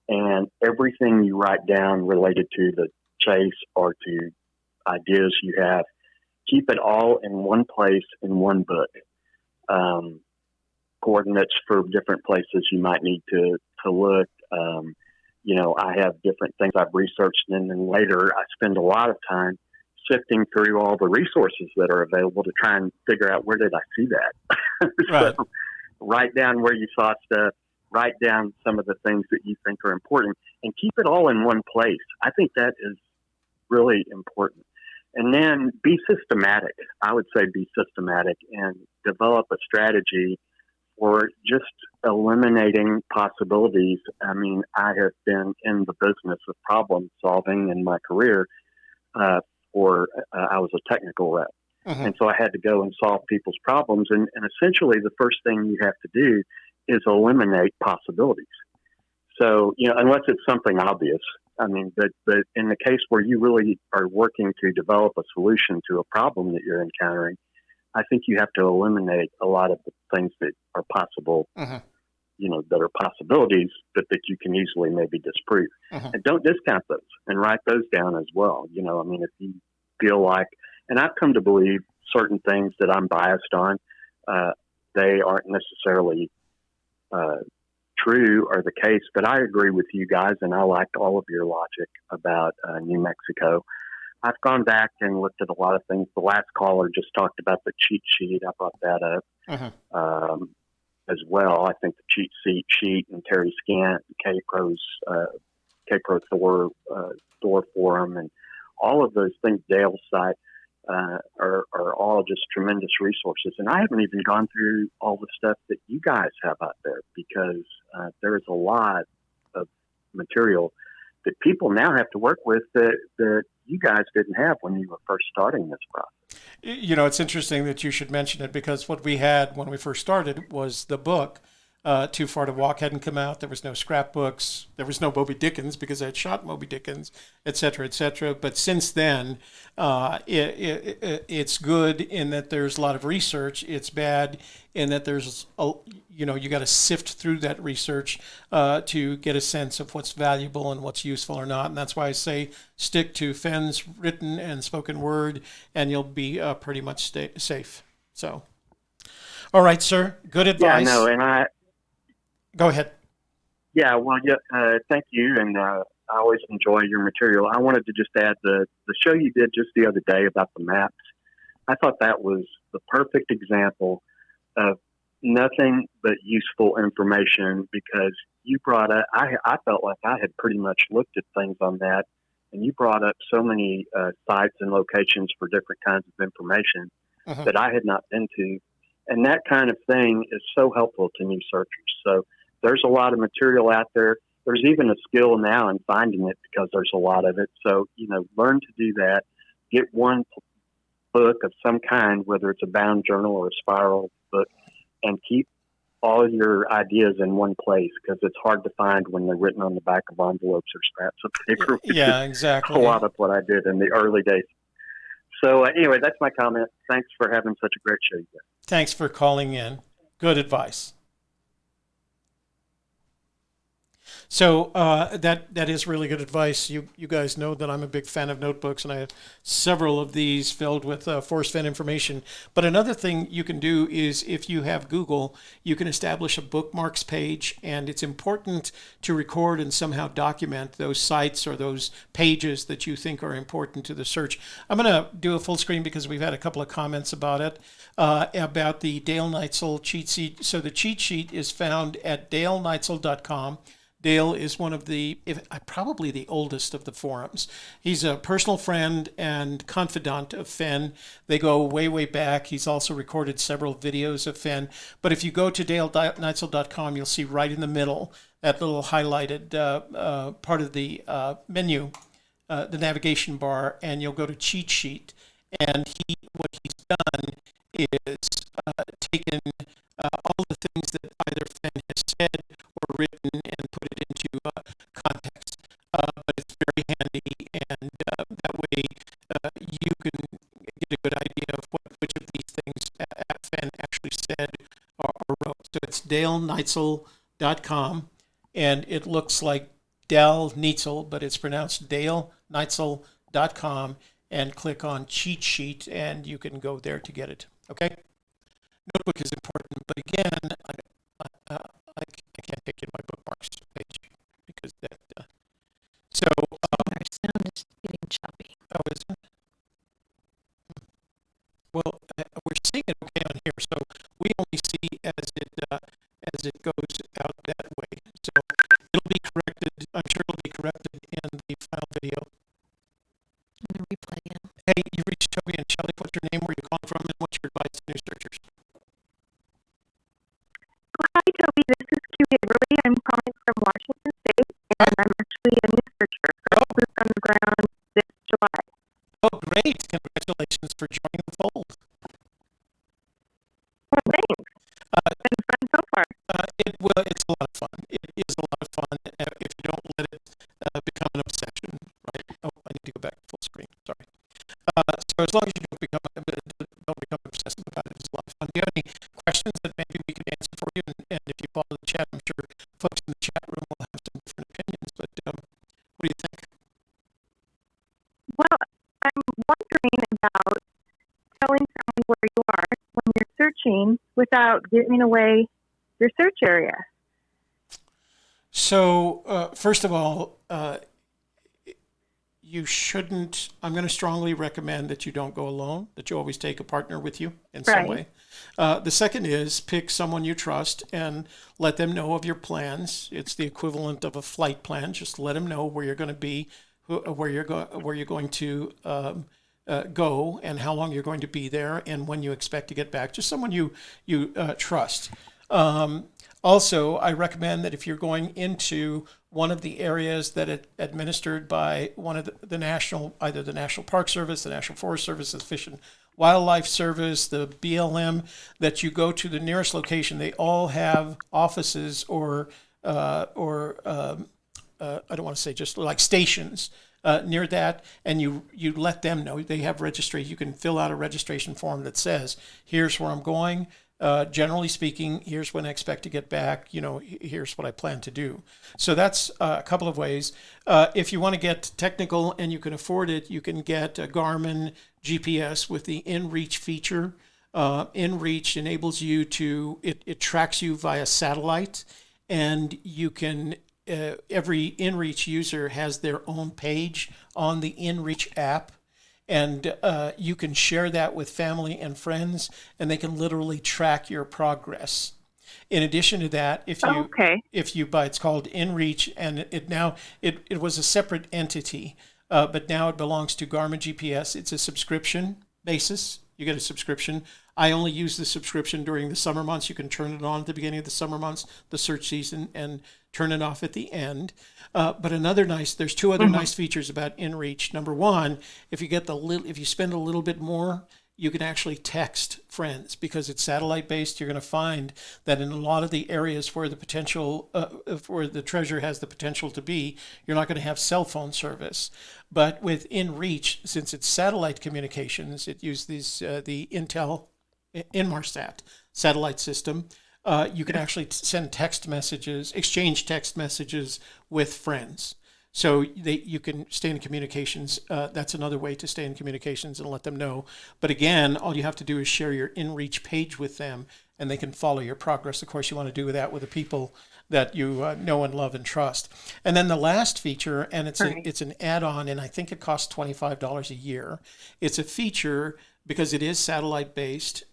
and everything you write down related to the chase or to ideas you have, keep it all in one place in one book. Coordinates for different places you might need to look. I have different things I've researched, and then later I spend a lot of time sifting through all the resources that are available to try and figure out where did I see that. Right. So write down where you saw stuff, write down some of the things that you think are important, and keep it all in one place. I think that is really important. And then be systematic. I would say be systematic and develop a strategy for just eliminating possibilities. I mean, I have been in the business of problem solving in my career I was a technical rep. Mm-hmm. And so I had to go and solve people's problems. And essentially the first thing you have to do is eliminate possibilities. So, unless it's something obvious, I mean, but in the case where you really are working to develop a solution to a problem that you're encountering, I think you have to eliminate a lot of the things that are possible, Mm-hmm. That are possibilities, but that you can easily maybe disprove. Mm-hmm. And don't discount those and write those down as well. If you feel like, and I've come to believe certain things that I'm biased on, they aren't necessarily true or the case, but I agree with you guys, and I liked all of your logic about New Mexico. I've gone back and looked at a lot of things. The last caller just talked about the cheat sheet. I brought that up as well. I think the cheat sheet and Terry Scant, K-Pro Thor Forum, and all of those things, Dale's site, are all just tremendous resources. And I haven't even gone through all the stuff that you guys have out there, because there's a lot of material that people now have to work with that you guys didn't have when you were first starting this process. It's interesting that you should mention it, because what we had when we first started was the book, Too Far to Walk, hadn't come out. There was no scrapbooks. There was no Moby Dickens, because I had shot Moby Dickens, et cetera, et cetera. But since then, it's good in that there's a lot of research. It's bad in that there's, you got to sift through that research to get a sense of what's valuable and what's useful or not. And that's why I say stick to Fenn's written and spoken word, and you'll be pretty much safe. So, all right, sir. Good advice. Yeah, no, and Go ahead. Yeah, well, thank you, and I always enjoy your material. I wanted to just add the show you did just the other day about the maps. I thought that was the perfect example of nothing but useful information, because you brought up, I felt like I had pretty much looked at things on that, and you brought up so many sites and locations for different kinds of information that I had not been to. And that kind of thing is so helpful to new searchers. So there's a lot of material out there. There's even a skill now in finding it, because there's a lot of it. So, learn to do that. Get one book of some kind, whether it's a bound journal or a spiral book, and keep all your ideas in one place, because it's hard to find when they're written on the back of envelopes or scraps of paper. Yeah, exactly. A lot of what I did in the early days. So anyway, that's my comment. Thanks for having such a great show. Thanks for calling in. Good advice. So that is really good advice. You guys know that I'm a big fan of notebooks, and I have several of these filled with Forrest Fenn information. But another thing you can do is, if you have Google, you can establish a bookmarks page, and it's important to record and somehow document those sites or those pages that you think are important to the search. I'm going to do a full screen because we've had a couple of comments about it, about the Dale Neitzel cheat sheet. So the cheat sheet is found at daleneitzel.com. Dale is one of probably the oldest of the forums. He's a personal friend and confidant of Fenn. They go way, way back. He's also recorded several videos of Fenn. But if you go to daleneitzel.com, you'll see right in the middle that little highlighted part of the menu, the navigation bar, and you'll go to cheat sheet. And what he's done is taken all the things that either Fenn has said or written and put it into context. But it's very handy, and that way you can get a idea of which of these things Fenn actually said or wrote. So it's DaleNeitzel.com, and it looks like Dal Neitzel, but it's pronounced DaleNeitzel.com, and click on cheat sheet, and you can go there to get it. Okay? Notebook is important, but again, I can't take you to my bookmarks page because that. So Our sound is getting choppy. oh, is it? Well, we're seeing it okay on here, so we only see as it goes out that way. So it'll be corrected. I'm sure it'll be corrected in the final video. I'm going to replay it. Hey, you reached Toby and Shelley. What's your name? Where you calling from? And what's your advice to new searchers? Hi, Toby. This is Q. Averly. I'm calling from Washington State, and I'm actually a new searcher. First boots on the ground this July. Oh, great! Congratulations for joining the fold. Well, thanks. It's been fun so far. It's a lot of fun. It is a lot of fun if you don't let it become an obsession, right? Oh, I need to go back to full screen. Sorry. So as long as you don't become obsessive about it, it's a lot of fun. Do you have any questions that maybe we could answer for you? And if you follow the chat, I'm sure folks in the chat room will have some different opinions. But what do you think? Well, I'm wondering about telling someone where you are when you're searching without giving away your search area. So first of all, you shouldn't. I'm going to strongly recommend that you don't go alone, that you always take a partner with you in some way. The second is pick someone you trust and let them know of your plans. It's the equivalent of a flight plan. Just let them know where you're going to be, where you're going to go, and how long you're going to be there, and when you expect to get back. Just someone you trust. Also, I recommend that if you're going into one of the areas that are administered by one of the national, either the National Park Service, the National Forest Service, the Fish and Wildlife Service, the BLM, that you go to the nearest location. They all have offices or I don't want to say just like stations near that, and you let them know. They have registration. You can fill out a registration form that says, here's where I'm going. Generally speaking, here's when I expect to get back. Here's what I plan to do. So that's a couple of ways. If you want to get technical and you can afford it, you can get a Garmin GPS with the InReach feature. InReach enables you to, it tracks you via satellite, and you can, every InReach user has their own page on the InReach app. And you can share that with family and friends, and they can literally track your progress. In addition to that, if you buy, it's called InReach, and it was a separate entity, but now it belongs to Garmin GPS. It's a subscription basis. You get a subscription. I only use the subscription during the summer months. You can turn it on at the beginning of the summer months, the search season, and turn it off at the end. But there's two other nice features about InReach. Number one, if you spend a little bit more, you can actually text friends because it's satellite based. You're going to find that in a lot of the areas where the potential, where the treasure has the potential to be, you're not going to have cell phone service. But with InReach, since it's satellite communications, it uses the Inmarsat satellite system. You can actually send text messages, exchange text messages with friends. So you can stay in communications. That's another way to stay in communications and let them know. But again, all you have to do is share your InReach page with them, and they can follow your progress. Of course, you want to do that with the people that you know and love and trust. And then the last feature, and it's an add-on, and I think it costs $25 a year. It's a feature because it is satellite based.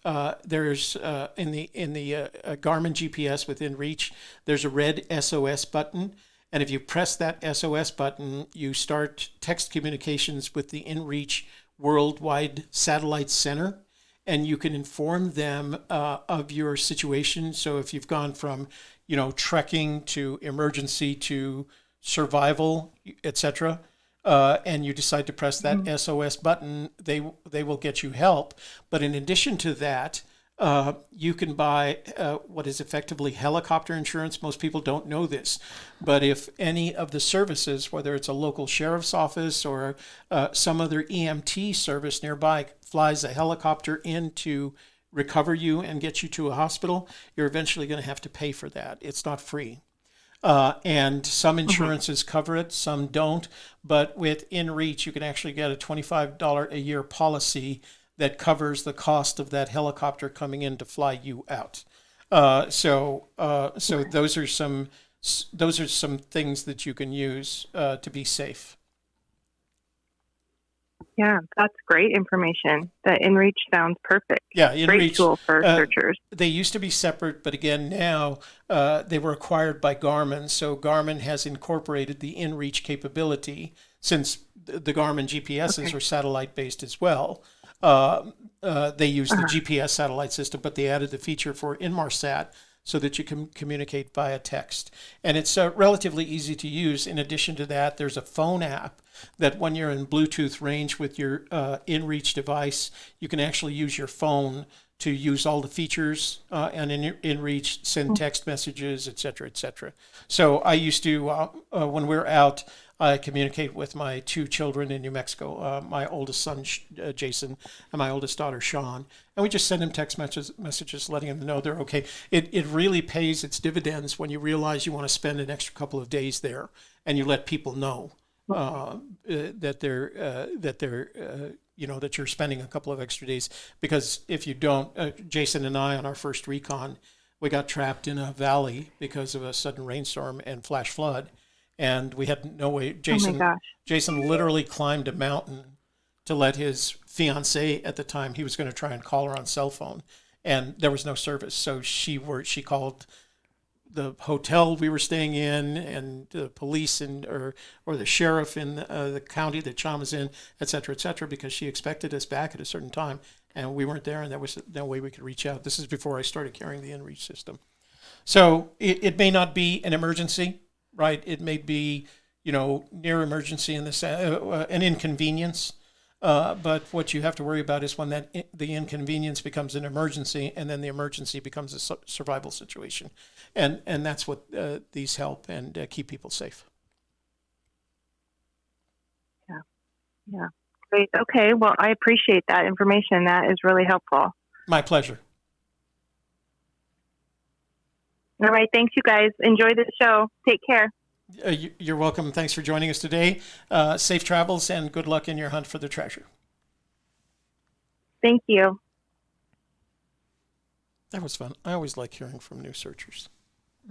There's in the Garmin GPS within Reach, there's a red SOS button. And if you press that SOS button, you start text communications with the InReach Worldwide Satellite Center, and you can inform them of your situation. So if you've gone from, trekking to emergency to survival, etc., and you decide to press that SOS button, they will get you help. But in addition to that, you can buy what is effectively helicopter insurance. Most people don't know this, but if any of the services, whether it's a local sheriff's office or some other EMT service nearby, flies a helicopter in to recover you and get you to a hospital, you're eventually going to have to pay for that. It's not free. And some insurances cover it, some don't. But with InReach, you can actually get a $25 a year policy that covers the cost of that helicopter coming in to fly you out. So those are some things that you can use to be safe. Yeah, that's great information. The InReach sounds perfect. Yeah, InReach, great tool for searchers. They used to be separate, but again, now they were acquired by Garmin. So Garmin has incorporated the InReach capability, since the Garmin GPSs are satellite-based as well. They use the GPS satellite system, but they added the feature for Inmarsat so that you can communicate via text. And it's relatively easy to use. In addition to that, there's a phone app that when you're in Bluetooth range with your InReach device, you can actually use your phone to use all the features and in InReach, send text messages, et cetera, et cetera. So I used to, when we're out, I communicate with my two children in New Mexico, my oldest son, Jason, and my oldest daughter, Sean. And we just send them text messages letting them know they're okay. It really pays its dividends when you realize you want to spend an extra couple of days there and you let people know that you're spending a couple of extra days. Because if you don't, Jason and I on our first Recon, we got trapped in a valley because of a sudden rainstorm and flash flood. And we had no way. Jason literally climbed a mountain to let his fiancée at the time, he was going to try and call her on cell phone, and there was no service. So she called the hotel we were staying in and the police or the sheriff in the county that Sean was in, et cetera, because she expected us back at a certain time, and we weren't there, and there was no way we could reach out. This is before I started carrying the InReach system. So it may not be an emergency. Right, it may be, near emergency in this an inconvenience, but what you have to worry about is when the inconvenience becomes an emergency, and then the emergency becomes a survival situation, and that's what these help and keep people safe. Yeah, great. Okay, well, I appreciate that information. That is really helpful. My pleasure. All right. Thanks, you guys. Enjoy the show. Take care. You're welcome. Thanks for joining us today. Safe travels and good luck in your hunt for the treasure. Thank you. That was fun. I always like hearing from new searchers.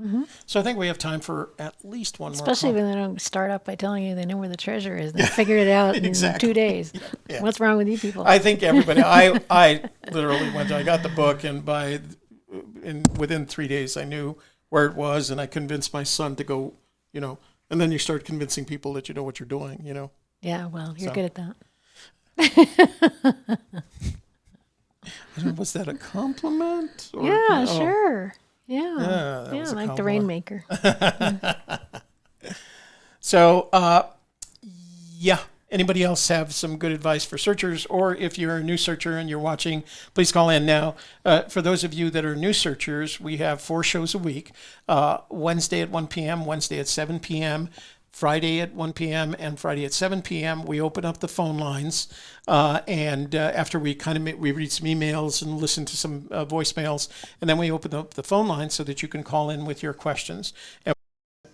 Mm-hmm. So I think we have time for at least one more. Especially when they don't start up by telling you they know where the treasure is. They figured it out in 2 days. Yeah. What's wrong with you people? I think everybody, I literally I got the book, and within 3 days, I knew where it was, and I convinced my son to go, and then you start convincing people that you know what you're doing, Yeah, well, you're good at that. Was that a compliment? Or, yeah, sure. Yeah, like the Rainmaker. So, anybody else have some good advice for searchers? Or if you're a new searcher and you're watching, please call in now. For those of you that are new searchers, we have 4 shows a week. Wednesday at 1 p.m., Wednesday at 7 p.m., Friday at 1 p.m., and Friday at 7 p.m. We open up the phone lines. And after we read some emails and listen to some voicemails, and then we open up the phone line so that you can call in with your questions. And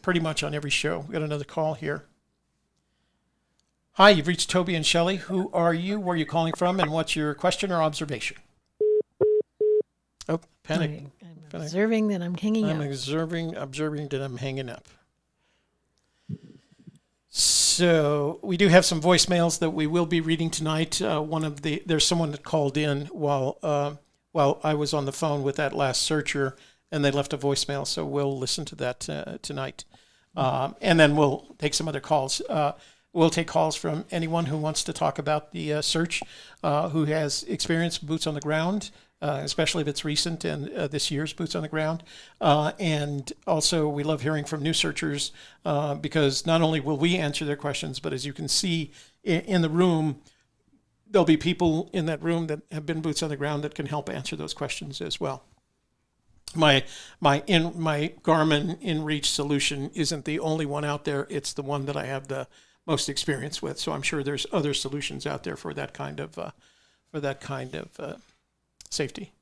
pretty much on every show. We got another call here. Hi, you've reached Toby and Shelley. Who are you? Where are you calling from? And what's your question or observation? Oh, panic. I'm observing that I'm hanging up. I'm observing that I'm hanging up. So we do have some voicemails that we will be reading tonight. There's someone that called in while I was on the phone with that last searcher, and they left a voicemail. So we'll listen to that tonight. And then we'll take some other calls. We'll take calls from anyone who wants to talk about the search, who has experience, boots on the ground, especially if it's recent and this year's boots on the ground. And also we love hearing from new searchers because not only will we answer their questions, but as you can see in the room, there'll be people in that room that have been boots on the ground that can help answer those questions as well. My Garmin InReach solution isn't the only one out there. It's the one that I have the most experience with. So I'm sure there's other solutions out there for that kind of safety.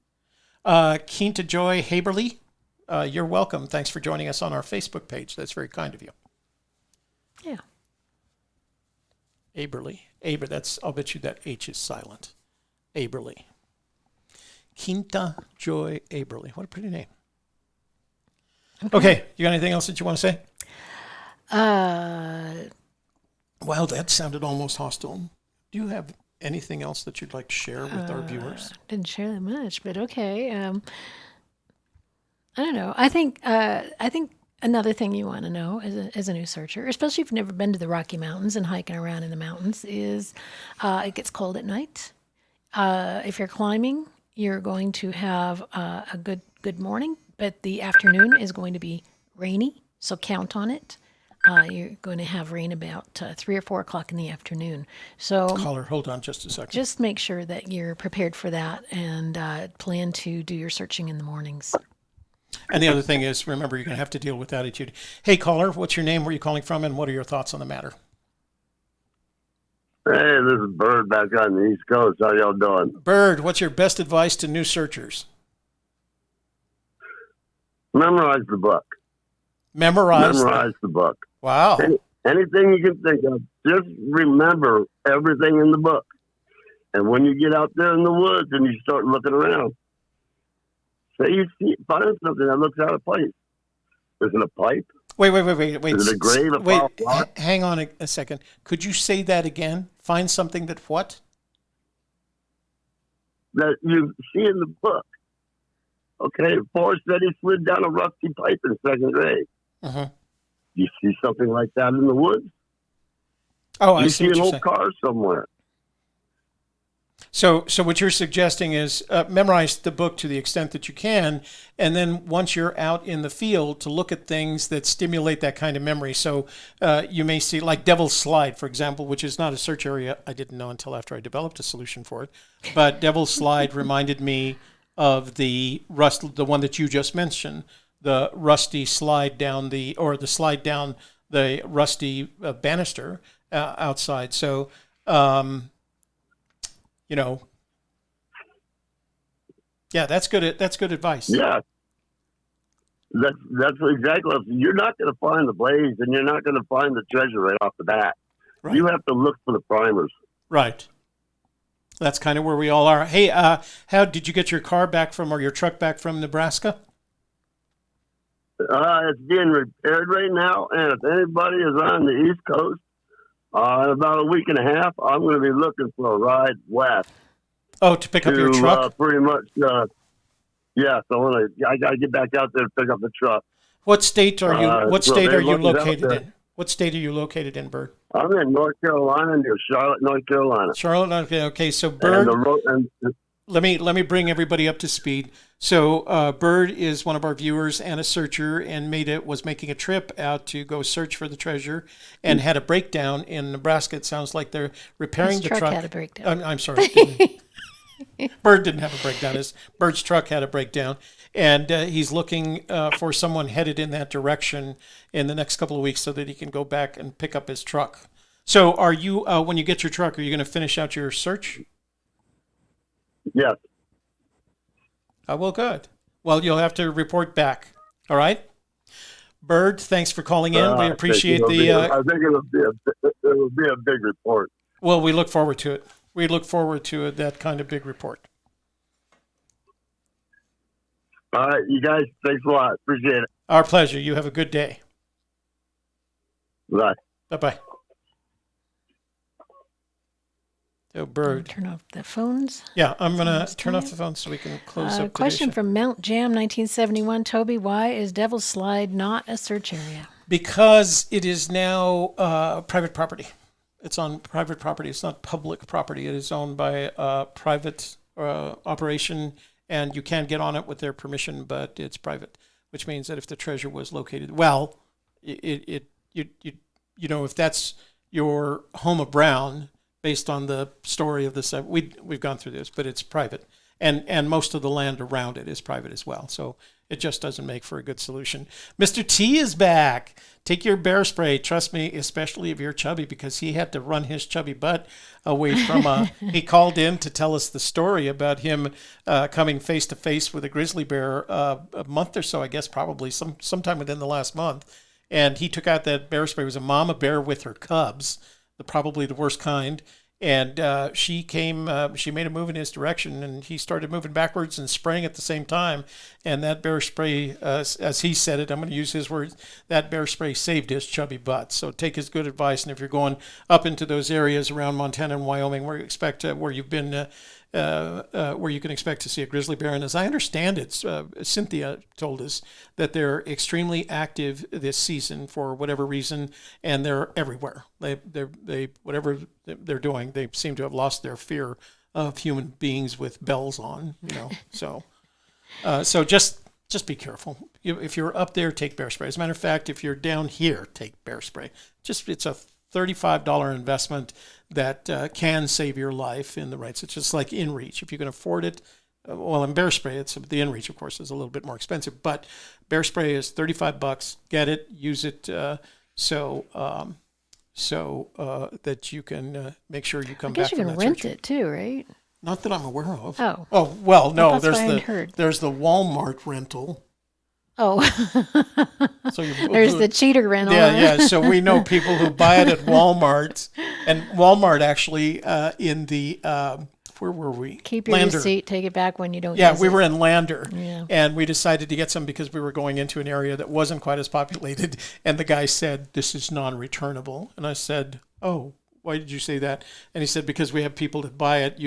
Keen to Joy Haberly, you're welcome. Thanks for joining us on our Facebook page. That's very kind of you. Yeah. Aberly. I'll bet you that H is silent. Aberly. Quinta Joy Aberly. What a pretty name. Okay. You got anything else that you want to say? Wow, that sounded almost hostile. Do you have anything else that you'd like to share with our viewers? Didn't share that much, but okay. I don't know. I think another thing you want to know as a new searcher, especially if you've never been to the Rocky Mountains and hiking around in the mountains, is it gets cold at night. If you're climbing, you're going to have a good morning, but the afternoon is going to be rainy, so count on it. You're going to have rain about 3 or 4 o'clock in the afternoon. So Caller, hold on just a second. just make sure that you're prepared for that and plan to do your searching in the mornings. And the other thing is, remember, you're going to have to deal with attitude. Hey, caller, what's your name? Where are you calling from? And what are your thoughts on the matter? Hey, this is Bird back on the East Coast. How y'all doing? Bird, what's your best advice to new searchers? Memorize the book. Memorize the book. Wow. Anything you can think of, just remember everything in the book. And when you get out there in the woods and you start looking around, say you find something that looks out of place. Is it a pipe? Wait. Is it a grave? Hang on a second. Could you say that again? Find something that what? That you see in the book. Okay, Forrest said he slid down a rusty pipe in second grade. Uh-huh. You see something like that in the woods? Oh, I you see see what an you're old saying. car somewhere. So what you're suggesting is memorize the book to the extent that you can, and then once you're out in the field, to look at things that stimulate that kind of memory. So you may see, like Devil's Slide, for example, which is not a search area. I didn't know until after I developed a solution for it. But Devil's Slide reminded me of the one that you just mentioned, the rusty slide down the rusty banister outside. So. Yeah, that's good. That's good advice. Yeah, that's exactly. You're not going to find the blaze, and you're not going to find the treasure right off the bat. Right. You have to look for the primers. Right. That's kind of where we all are. Hey, how did you get your car back from, or your truck back from Nebraska? It's being repaired right now, and if anybody is on the East Coast, in about a week and a half, I'm going to be looking for a ride west. Oh, to pick up your truck? Pretty much, yeah. So I got to get back out there to pick up the truck. What state are you? What state are you located in? in? What state are you located in, Bird? I'm in North Carolina, near Charlotte, North Carolina. Charlotte. Okay. So Bird, let me bring everybody up to speed. So Bird is one of our viewers and a searcher, and was making a trip out to go search for the treasure, and had a breakdown in Nebraska. It sounds like they're repairing the truck. His truck had a breakdown. I'm sorry. Bird didn't have a breakdown. Bird's truck had a breakdown, and he's looking for someone headed in that direction in the next couple of weeks so that he can go back and pick up his truck. So are you, when you get your truck, are you going to finish out your search? Yes. Well, good. Well, you'll have to report back. All right? Bird, thanks for calling in. We appreciate I think it'll be a big report. Well, we look forward to it. We look forward to that kind of big report. All right, you guys, thanks a lot. Appreciate it. Our pleasure. You have a good day. Bye. Bye-bye. So, Bird. Turn off the phones. Yeah, I'm going to turn off the phone so we can close up. Question from Mount Jam, 1971. Toby, why is Devil's Slide not a search area? Because it is now private property. It's on private property. It's not public property. It is owned by a private operation, and you can get on it with their permission, but it's private, which means that if the treasure was located, well, if that's your home of Brown, based on the story of this. We've gone through this, but it's private. And most of the land around it is private as well. So it just doesn't make for a good solution. Mr. T is back. Take your bear spray. Trust me, especially if you're chubby, because he had to run his chubby butt away from he called in to tell us the story about him coming face to face with a grizzly bear a month or so, I guess, probably sometime within the last month. And he took out that bear spray. It was a mama bear with her cubs, probably the worst kind. And she made a move in his direction, and he started moving backwards and spraying at the same time. And that bear spray, as he said it, I'm going to use his words, that bear spray saved his chubby butt. So take his good advice. And if you're going up into those areas around Montana and Wyoming where you've been, where you can expect to see a grizzly bear. And as I understand it, Cynthia told us that they're extremely active this season for whatever reason, and they're everywhere. They whatever they're doing, they seem to have lost their fear of human beings with bells on. So just be careful. If you're up there, take bear spray. As a matter of fact, if you're down here, take bear spray. It's a $35 investment that can save your life in the rights. It's just like InReach. If you can afford it, in bear spray, the InReach, of course, is a little bit more expensive, but bear spray is $35. Get it, use it, so that you can make sure you come back. I guess you can rent it too, right? Not that I'm aware of. Oh, well, no. There's the Walmart rental. Oh, so there's the cheater rental. Yeah. So we know people who buy it at Walmart, and Walmart actually in the where were we? Keep your receipt, take it back when you don't. Yeah, use we it. were in Lander, and we decided to get some because we were going into an area that wasn't quite as populated. And the guy said, "This is non-returnable," and I said, "Oh, why did you say that?" And he said, "Because we have people that buy it,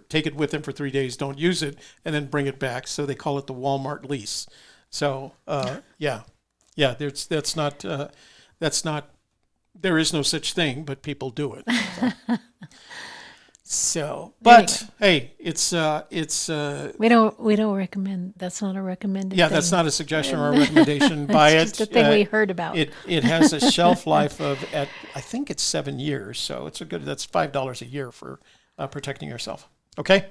take it with them for 3 days, don't use it, and then bring it back. So they call it the Walmart lease." So that's not there is no such thing, but people do it. But anyway. Hey, it's we don't recommend. That's not a recommended. Yeah, thing. That's not a suggestion or a recommendation. Buy it. Just a thing we heard about. It has a shelf life of I think it's 7 years, so that's $5 a year for protecting yourself. Okay.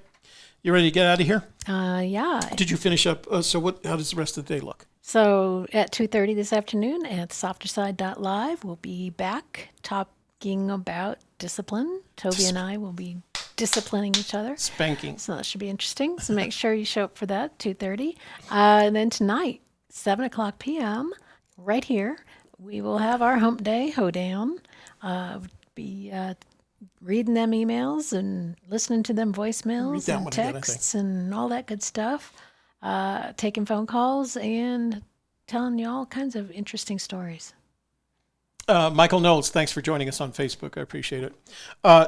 You ready to get out of here? Yeah. Did you finish up? How does the rest of the day look? So at 2:30 this afternoon at softerside.live, we'll be back talking about discipline. Toby and I will be disciplining each other. Spanking. So that should be interesting. So make sure you show up for that, 2:30. And then tonight, 7:00 p.m., right here, we will have our hump day hoedown. Be reading them emails and listening to them voicemails and texts and all that good stuff, taking phone calls and telling you all kinds of interesting stories. Michael Knowles, thanks for joining us on Facebook. I appreciate it.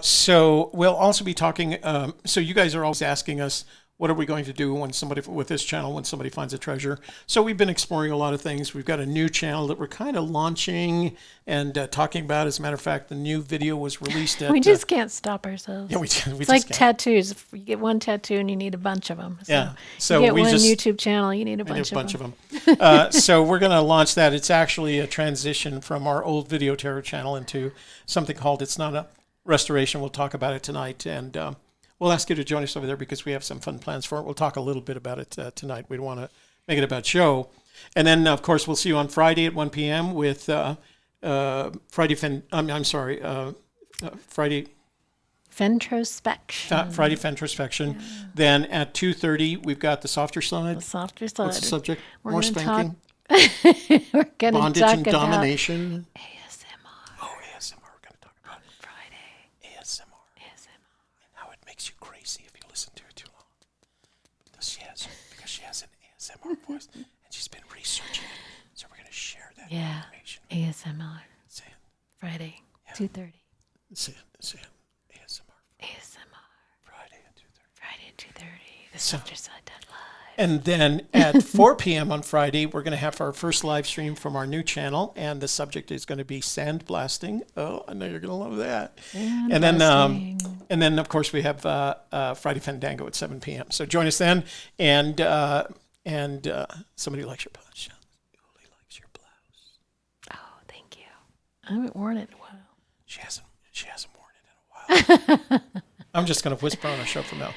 So we'll also be talking, so you guys are always asking us, what are we going to do when somebody finds a treasure? So we've been exploring a lot of things. We've got a new channel that we're kind of launching and talking about. As a matter of fact, the new video was released at... We just can't stop ourselves. Yeah, it's like tattoos. If you get one tattoo and you need a bunch of them. So you get one YouTube channel, you need a bunch of them. So we're going to launch that. It's actually a transition from our old Video Terror channel into something called It's Not a Restoration. We'll talk about it tonight. And... we'll ask you to join us over there because we have some fun plans for it. We'll talk a little bit about it tonight. We don't want to make it about show. And then, of course, we'll see you on Friday at 1 p.m. with Friday Fentrospection. Friday Fentrospection. Yeah. Then at 2:30, we've got the softer side. The softer side. What's the subject? More spanking? We're going to Bondage talk and domination. ASMR. Oh, ASMR. We're going to talk about Friday. ASMR. And how it makes you crazy if you listen to it too long. Because she has an ASMR voice, and she's been researching it. So we're going to share that information. ASMR. Say it. Friday, 2:30. Say it. ASMR. Friday at 2:30. Friday at 2:30. The softer side live. And then at 4 p.m. on Friday, we're going to have our first live stream from our new channel, and the subject is going to be sandblasting. Oh, I know you're going to love that. And then, of course, we have Friday Fandango at 7 p.m. So join us then, and somebody likes your blouse. Julie likes your blouse. Oh, thank you. I haven't worn it in a while. She hasn't worn it in a while. I'm just going to whisper on our show from now.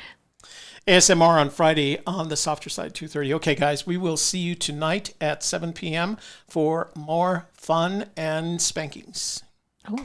ASMR on Friday on the softer side, 2:30. Okay, guys, we will see you tonight at 7 p.m. for more fun and spankings. Oh.